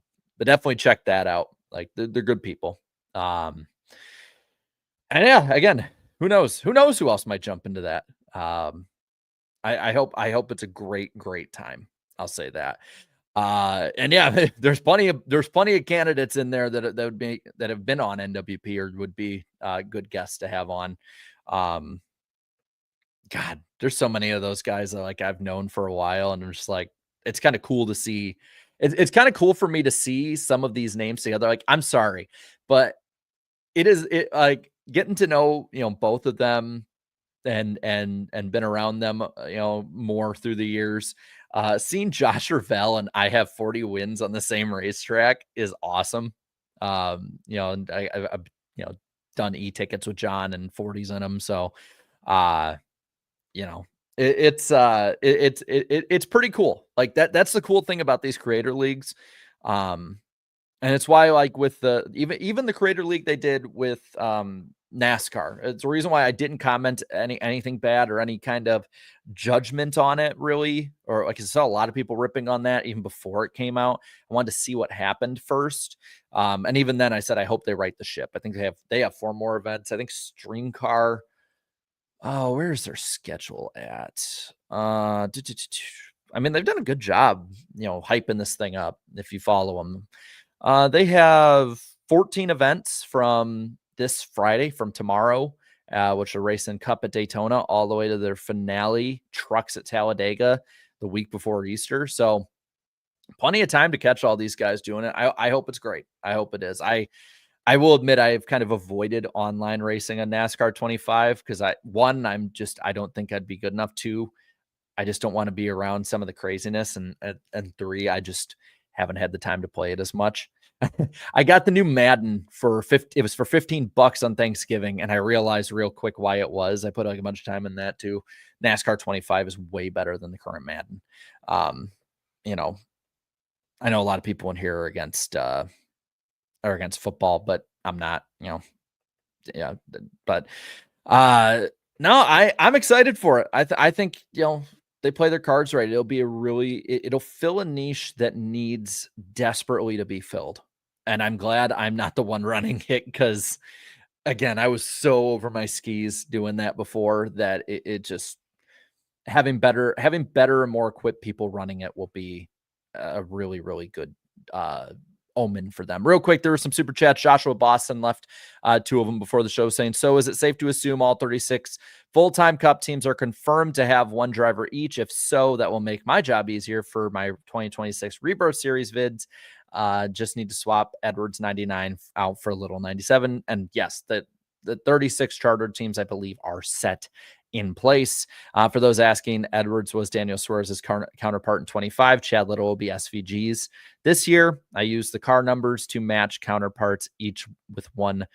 definitely check that out. Like they're good people. And yeah, again, who knows who else might jump into that. I hope it's a great time. I'll say that. And yeah, there's plenty of candidates in there that have been on NWP or would be good guests to have on. God, there's so many of those guys that like I've known for a while, and I'm just like, it's kind of cool to see. It's kind of cool for me to see some of these names together. Like, I'm sorry, but it like getting to know both of them and been around them more through the years. Seeing Josh Ravel and I have 40 wins on the same racetrack is awesome. And I've done e-tickets with John and 40s in them, so it's pretty cool. Like that's the cool thing about these creator leagues. And it's why like with the even the creator league they did with NASCAR. It's the reason why I didn't comment anything bad or any kind of judgment on it really, or like I saw a lot of people ripping on that even before it came out. I wanted to see what happened first. And even then I said I hope they right the ship. I think they have 4 more events. I think Streamcar. Oh, where's their schedule at? I mean, they've done a good job, hyping this thing up if you follow them. They have 14 events from this Friday, from tomorrow, which are racing Cup at Daytona, all the way to their finale, Trucks at Talladega, the week before Easter. So plenty of time to catch all these guys doing it. I hope it's great. I hope it is. I will admit I've kind of avoided online racing on NASCAR 25 because I don't think I'd be good enough. 2, I just don't want to be around some of the craziness, and 3, I just haven't had the time to play it as much. I got the new Madden for it was for $15 on Thanksgiving, and I realized real quick why it was. I put like a bunch of time in that too. NASCAR 25 is way better than the current Madden. I know a lot of people in here are against football, but I'm not, yeah, but no, I'm excited for it. I think, they play their cards right. It'll fill a niche that needs desperately to be filled. And I'm glad I'm not the one running it because again, I was so over my skis doing that before that it just having better and more equipped people running it will be a really, really good omen for them. Real quick, there were some super chats. Joshua Boston left 2 of them before the show saying, so is it safe to assume all 36 full-time Cup teams are confirmed to have 1 driver each? If so, that will make my job easier for my 2026 Rebirth Series vids. Just need to swap Edwards 99 out for a little 97. And yes, the 36 chartered teams, I believe, are set in place. For those asking, Edwards was Daniel Suarez's counterpart in 25. Chad Little will be SVG's. This year, I used the car numbers to match counterparts, each with 1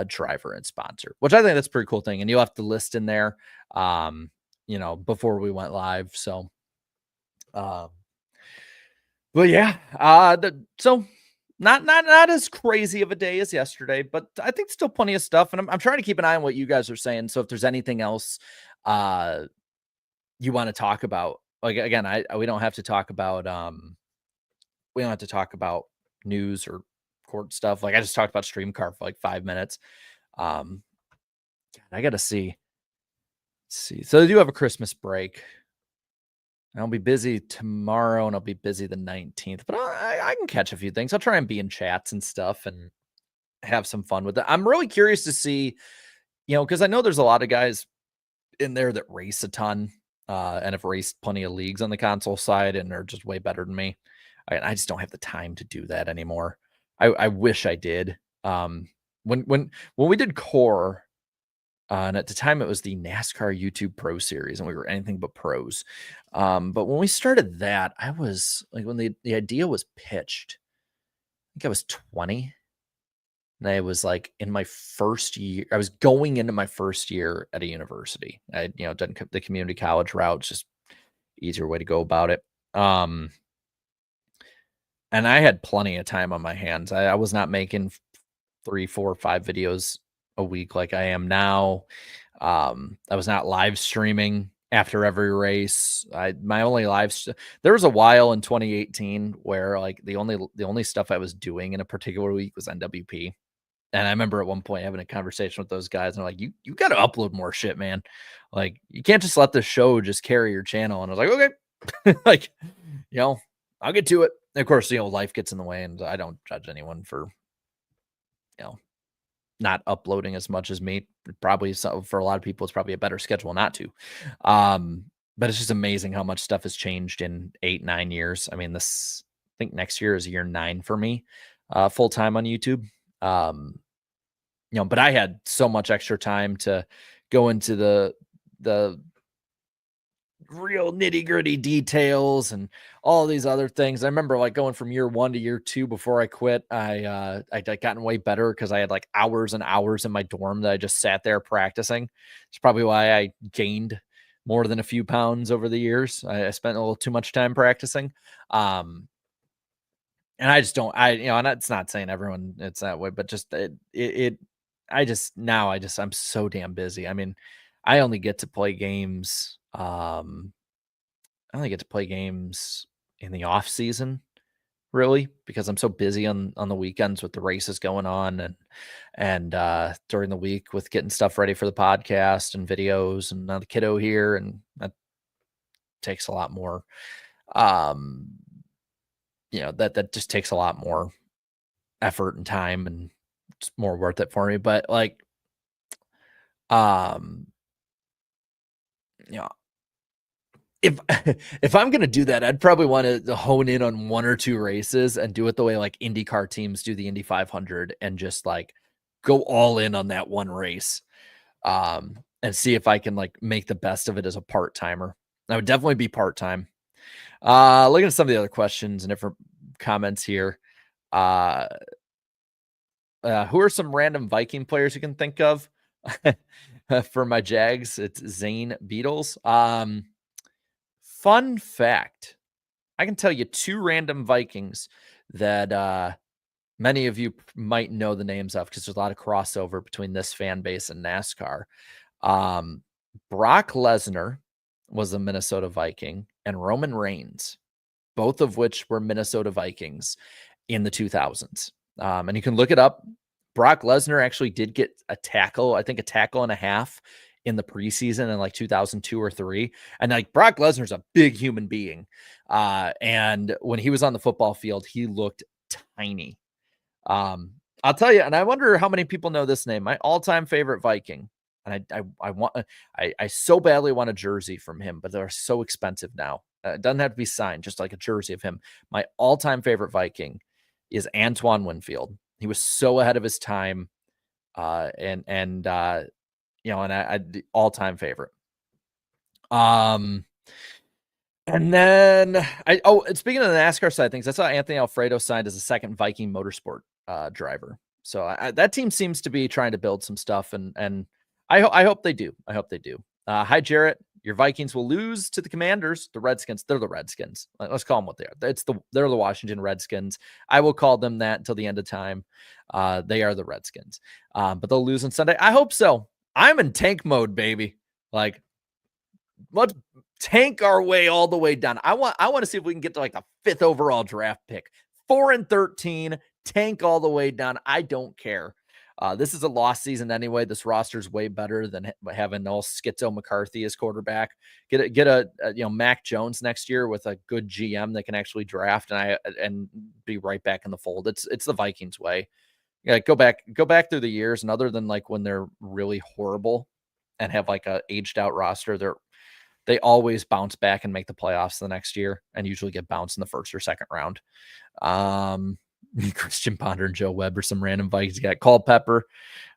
driver and sponsor, which I think that's a pretty cool thing. And you'll have to list in there, before we went live. So, but yeah, so not as crazy of a day as yesterday, but I think still plenty of stuff. And I'm trying to keep an eye on what you guys are saying. So if there's anything else you want to talk about, like, again, we don't have to talk about we don't have to talk about news or court stuff. Like, I just talked about Stream Car for like 5 minutes. Um, I gotta see. Let's see. So they do have a Christmas break. I'll be busy tomorrow and I'll be busy the 19th, but I can catch a few things. I'll try and be in chats and stuff and have some fun with it. I'm really curious to see, because I know there's a lot of guys in there that race a ton and have raced plenty of leagues on the console side and are just way better than me. I just don't have the time to do that anymore. I wish I did. When we did core, and at the time it was the NASCAR YouTube Pro Series, and we were anything but pros. But when we started that, I was like, when the idea was pitched, I think I was 20. And I was like in my first year. I was going into my first year at a university. I had, done the community college route. It's just easier way to go about it. And I had plenty of time on my hands. I was not making 3, 4, 5 videos a week like I am now. I was not live streaming after every race. My only there was a while in 2018 where like the only stuff I was doing in a particular week was NWP. And I remember at one point having a conversation with those guys, and they're like, you got to upload more shit, man. Like, you can't just let the show just carry your channel. And I was like, okay, like, I'll get to it. And of course, life gets in the way, and I don't judge anyone for, not uploading as much as me. Probably for a lot of people, it's probably a better schedule not to. But it's just amazing how much stuff has changed in 8, 9 years. I mean, I think next year is year 9 for me, full time on YouTube. But I had so much extra time to go into the real nitty gritty details and all these other things. I remember like going from year 1 to year 2 before I quit. I gotten way better because I had like hours and hours in my dorm that I just sat there practicing. It's probably why I gained more than a few pounds over the years. I spent a little too much time practicing. And I just don't, and it's not saying everyone it's that way, but just I'm so damn busy. I mean, I only get to play games. I only get to play games in the off season, really, because I'm so busy on the weekends with the races going on and during the week with getting stuff ready for the podcast and videos and the kiddo here. And that takes a lot more, that just takes a lot more effort and time, and it's more worth it for me. But like, if if I'm gonna do that, I'd probably want to hone in on 1 or 2 races and do it the way like IndyCar teams do the Indy 500 and just like go all in on that one race, and see if I can like make the best of it as a part-timer. I would definitely be part-time. Looking at some of the other questions and different comments here. Who are some random Viking players you can think of? For my Jags, it's Zane Beatles. Fun fact, I can tell you 2 random Vikings that many of you might know the names of because there's a lot of crossover between this fan base and NASCAR. Brock Lesnar was a Minnesota Viking, and Roman Reigns, both of which were Minnesota Vikings in the 2000s. And you can look it up. Brock Lesnar actually did get a tackle, I think a tackle and a half in the preseason in like 2002 or 3. And like Brock Lesnar's a big human being. And when he was on the football field, he looked tiny. I'll tell you, and I wonder how many people know this name, my all-time favorite Viking. And I so badly want a jersey from him, but they're so expensive now. It doesn't have to be signed, just like a jersey of him. My all-time favorite Viking is Antoine Winfield. He was so ahead of his time. And the all-time favorite. And then speaking of the NASCAR side of things, I saw Anthony Alfredo signed as a second Viking Motorsport driver. So that team seems to be trying to build some stuff, and I hope they do. I hope they do. Hi, Jarrett. Your Vikings will lose to the Commanders, the Redskins. They're the Redskins. Let's call them what they are. They're the Washington Redskins. I will call them that until the end of time. They are the Redskins. But they'll lose on Sunday. I hope so. I'm in tank mode, baby. Like, let's tank our way all the way down. I want to see if we can get to like the 5th overall draft pick. 4-13, tank all the way down. I don't care. This is a lost season anyway. This roster's way better than having all Schizo McCarthy as quarterback. Get a Mac Jones next year with a good GM that can actually draft and be right back in the fold. It's the Vikings way. Yeah, go back through the years, and other than like when they're really horrible and have like a aged out roster, they always bounce back and make the playoffs the next year, and usually get bounced in the 1st or 2nd round. Christian Ponder and Joe Webb are some random Vikings. You got Culpepper.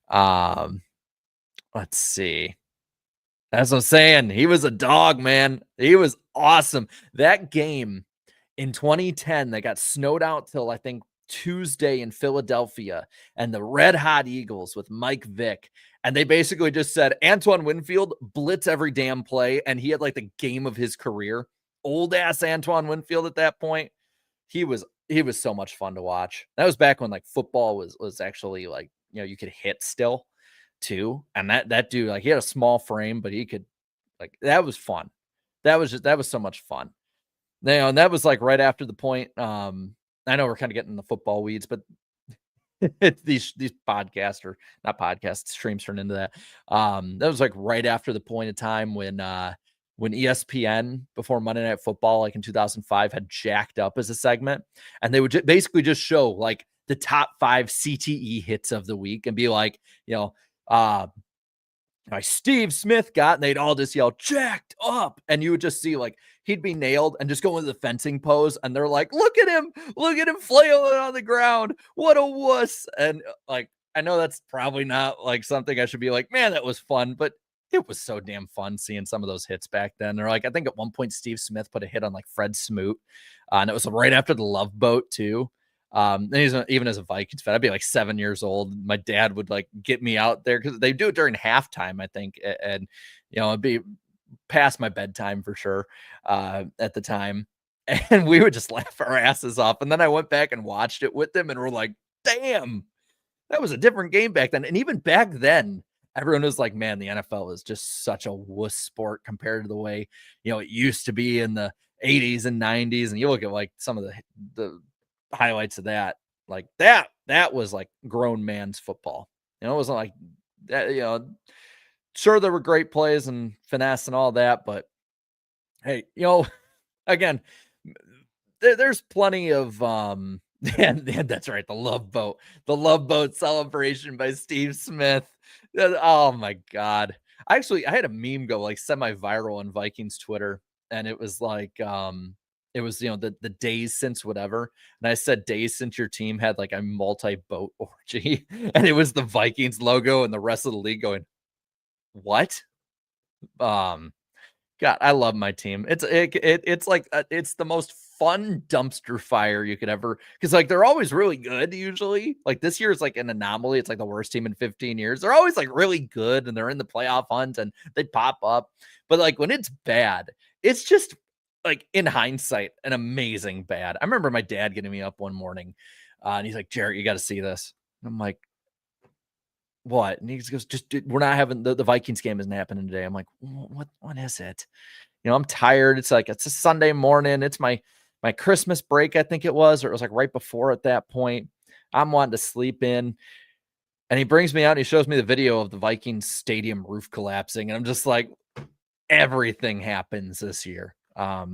Let's see. That's what I'm saying. He was a dog, man. He was awesome. That game in 2010, they got snowed out till I think Tuesday in Philadelphia, and the Red Hot Eagles with Mike Vick. And they basically just said, Antoine Winfield, blitz every damn play. And he had like the game of his career. Old ass Antoine Winfield at that point. He was so much fun to watch. That was back when like football was actually like, you could hit still too. And that dude, like, he had a small frame, but he could, like, that was fun. That was so much fun. And that was like right after the point. I know we're kind of getting in the football weeds, but these podcasts, or not podcasts, streams turn into that. That was like right after the point of time when ESPN, before Monday Night Football, like in 2005, had jacked up as a segment, and they would basically just show like the top 5 CTE hits of the week and be like, Steve Smith got, and they'd all just yell jacked up, and you would just see like he'd be nailed and just go into the fencing pose, and they're like, look at him flailing on the ground, what a wuss. And like, I know that's probably not like something I should be like, man, that was fun, but it was so damn fun seeing some of those hits back then. They're like, I think at one point Steve Smith put a hit on like Fred Smoot, and it was right after the Love Boat too. And even as a Vikings fan, I'd be like 7 years old. My dad would like get me out there because they do it during halftime, I think, and it'd be past my bedtime for sure at the time, and we would just laugh our asses off. And then I went back and watched it with them, and we're like, damn, that was a different game back then. And even back then, everyone was like, man, the NFL is just such a wuss sport compared to the way it used to be in the 80s and 90s. And you look at like some of the highlights of that, like that was like grown man's football. It wasn't like that. Sure, there were great plays and finesse and all that, but hey, again, there's plenty of and that's right, the Love Boat celebration by Steve Smith. Oh my god. I had a meme go like semi-viral on Vikings Twitter, and it was like it was the days since whatever, and I said days since your team had like a multi-boat orgy, and it was the Vikings logo and the rest of the league going, what? God, I love my team. It's like it's the most fun dumpster fire you could ever, because like they're always really good usually. Like this year is like an anomaly. It's like the worst team in 15 years. They're always like really good, and they're in the playoff hunt, and they pop up. But like when it's bad, it's just like in hindsight an amazing bad. I remember my dad getting me up one morning, and he's like, Jarrett, you got to see this. And I'm like, what? And he goes, just we're not having the Vikings game isn't happening today. I'm like, what is it? I'm tired. It's like, it's a Sunday morning. It's my Christmas break, I think it was, or it was like right before at that point. I'm wanting to sleep in. And he brings me out and he shows me the video of the Vikings stadium roof collapsing. And I'm just like, everything happens this year. But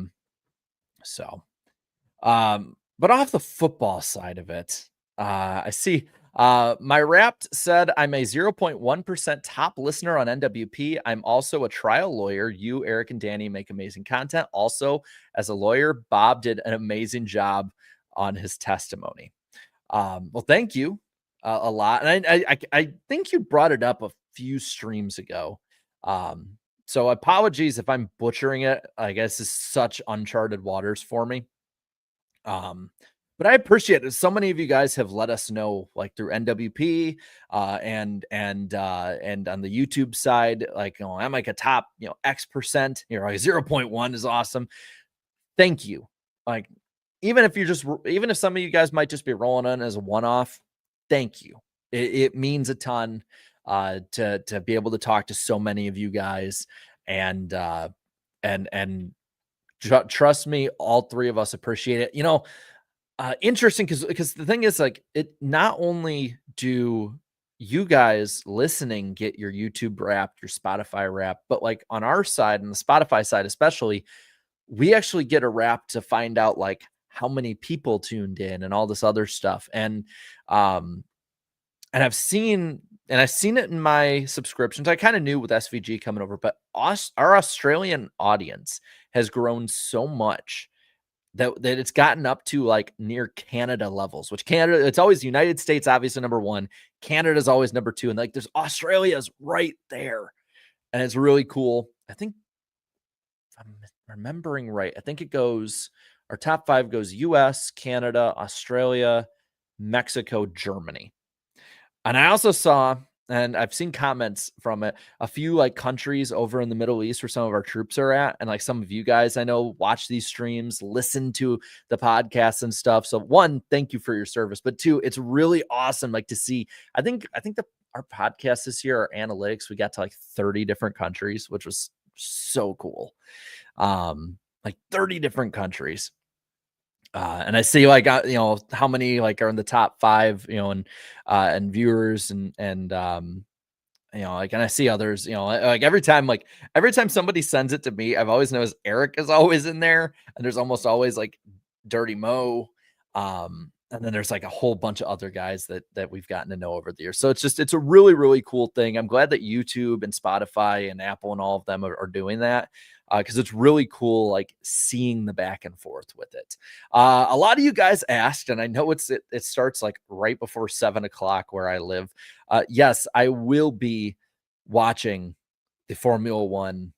off the football side of it, I see my Wrapped said, I'm a 0.1% top listener on NWP. I'm also a trial lawyer. You, Eric, and Danny make amazing content. Also, as a lawyer, Bob did an amazing job on his testimony. Well, thank you a lot. And I think you brought it up a few streams ago. So apologies if I'm butchering it. I guess it's such uncharted waters for me. But I appreciate it. So many of you guys have let us know, like through NWP, and on the YouTube side, like, I'm like a top, X%, like 0.1 is awesome. Thank you. Like, even if some of you guys might just be rolling on as a one-off, thank you. It means a ton, to be able to talk to so many of you guys, and and trust me, all three of us appreciate it. Interesting because the thing is, like, it not only do you guys listening get your YouTube Wrapped, your Spotify Wrapped, but like on our side and the Spotify side especially, we actually get a wrap to find out like how many people tuned in and all this other stuff. Um and I've seen it in my subscriptions. I kind of knew with SVG coming over, but our Australian audience has grown so much that it's gotten up to like near Canada levels, which Canada, it's always the United States, obviously number one. Canada's always number two. And like there's Australia's right there. And it's really cool. I think if I'm remembering right, I think it goes, our top five goes US, Canada, Australia, Mexico, Germany. And I also saw, and I've seen comments from it, a few like countries over in the Middle East where some of our troops are at. And like some of you guys I know watch these streams, listen to the podcasts and stuff. So one, thank you for your service. But two, it's really awesome like to see. I think our podcast this year, our analytics, we got to like 30 different countries, which was so cool. Like 30 different countries. And I see like, how many like are in the top five, and viewers and like, and I see others, like every time somebody sends it to me, I've always noticed Eric is always in there, and there's almost always like Dirty Mo. And then there's like a whole bunch of other guys that we've gotten to know over the years. So it's a really, really cool thing. I'm glad that YouTube and Spotify and Apple and all of them are doing that. Because it's really cool, like seeing the back and forth with it. A lot of you guys asked, and I know it starts like right before 7:00 where I live. Yes, I will be watching the Formula One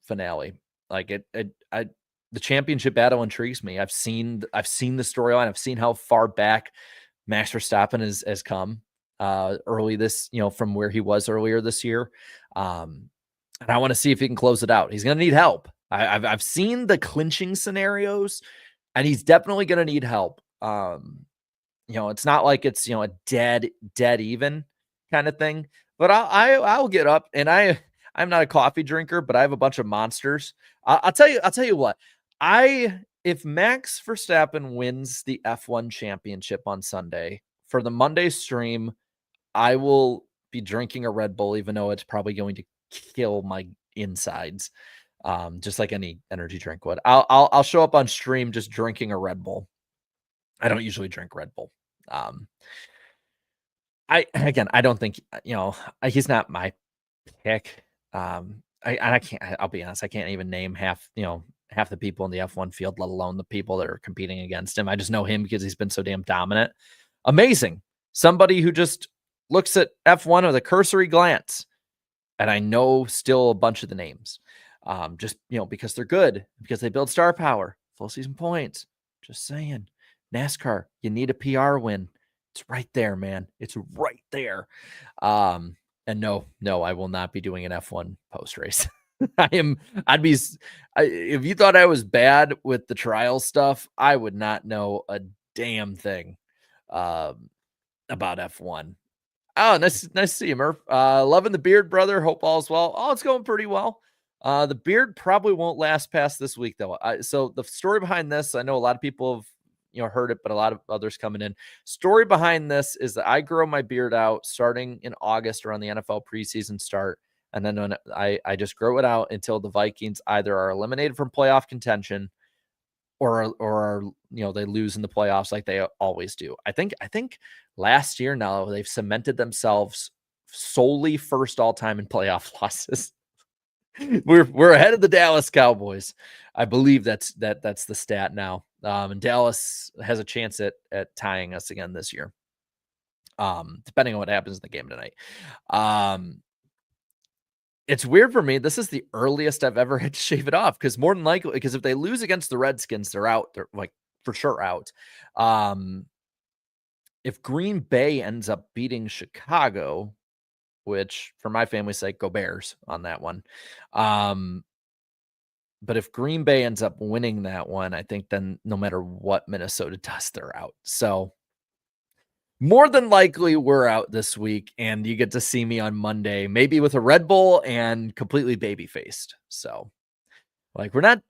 finale. Like the championship battle intrigues me. I've seen the storyline. I've seen how far back Max Verstappen has come early this, from where he was earlier this year. And I want to see if he can close it out. He's going to need help. I've seen the clinching scenarios, and he's definitely going to need help. It's not like it's a dead even kind of thing. But I'll get up, and I'm not a coffee drinker, but I have a bunch of monsters. I'll tell you what. If Max Verstappen wins the F1 championship on Sunday, for the Monday stream, I will be drinking a Red Bull, even though it's probably going to kill my insides, just like any energy drink would. I'll show up on stream just drinking a Red Bull. I don't usually drink Red Bull. I don't think he's not my pick. I can't. I'll be honest. I can't even name half the people in the F1 field, let alone the people that are competing against him. I just know him because he's been so damn dominant. Amazing. Somebody who just looks at F1 with a cursory glance. And I know still a bunch of the names, just, because they're good, because they build star power, full season points. Just saying. NASCAR, you need a PR win. It's right there, man. It's right there. And no, I will not be doing an F1 post race. If you thought I was bad with the trial stuff, I would not know a damn thing about F1. Oh, nice to see you, Murph. Loving the beard, brother. Hope all's well. Oh, it's going pretty well. The beard probably won't last past this week, though. So the story behind this, I know a lot of people have heard it, but a lot of others coming in. Story behind this is that I grow my beard out starting in August around the NFL preseason start, and then when I just grow it out until the Vikings either are eliminated from playoff contention or they lose in the playoffs like they always do. I think last year now they've cemented themselves solely first all time in playoff losses. We're ahead of the Dallas Cowboys. I believe that's the stat now. And Dallas has a chance at tying us again this year. Depending on what happens in the game tonight. It's weird for me. This is the earliest I've ever had to shave it off because more than likely, because if they lose against the Redskins, they're out. They're like for sure out. If Green Bay ends up beating Chicago, which for my family's sake, go Bears on that one. But if Green Bay ends up winning that one, I think then no matter what Minnesota does, they're out. So more than likely we're out this week, and you get to see me on Monday, maybe with a Red Bull and completely baby-faced. So Like we're not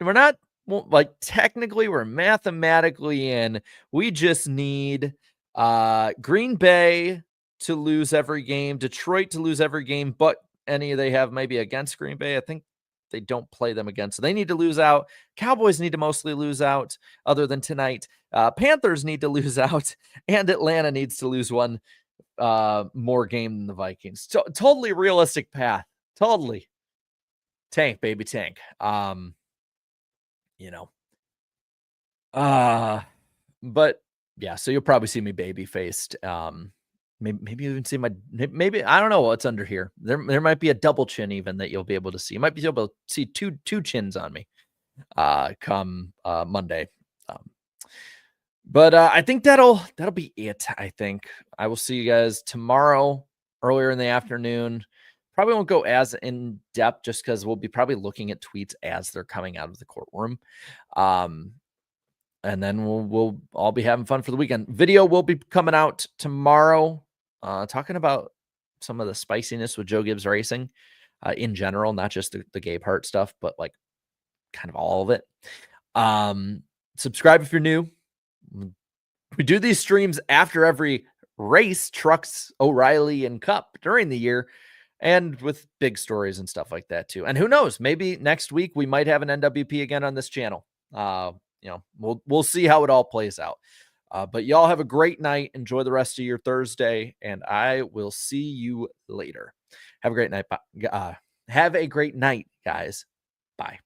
well, like technically we're mathematically in. We just need Green Bay to lose every game, Detroit to lose every game, but any they have maybe against Green Bay. I think they don't play them again. So they need to lose out. Cowboys need to mostly lose out, other than tonight. Panthers need to lose out, and Atlanta needs to lose one more game than the Vikings. Totally realistic path. Totally. Tank, baby, tank. You know. Uh but yeah, so you'll probably see me baby faced. Maybe even see maybe I don't know what's under here. There might be a double chin even that you'll be able to see. You might be able to see two chins on me come Monday. Um, but I think that'll be it. I think I will see you guys tomorrow earlier in the afternoon. Probably won't go as in depth just because we'll be probably looking at tweets as they're coming out of the courtroom. And then we'll all be having fun for the weekend. Video will be coming out tomorrow, talking about some of the spiciness with Joe Gibbs Racing in general, not just the Gabe Hart stuff, but like kind of all of it. Subscribe if you're new. We do these streams after every race, trucks, O'Reilly, and Cup during the year, and with big stories and stuff like that too. And who knows, maybe next week we might have an NWP again on this channel. We'll see how it all plays out. But y'all have a great night. Enjoy the rest of your Thursday, and I will see you later. Have a great night. Have a great night, guys. Bye.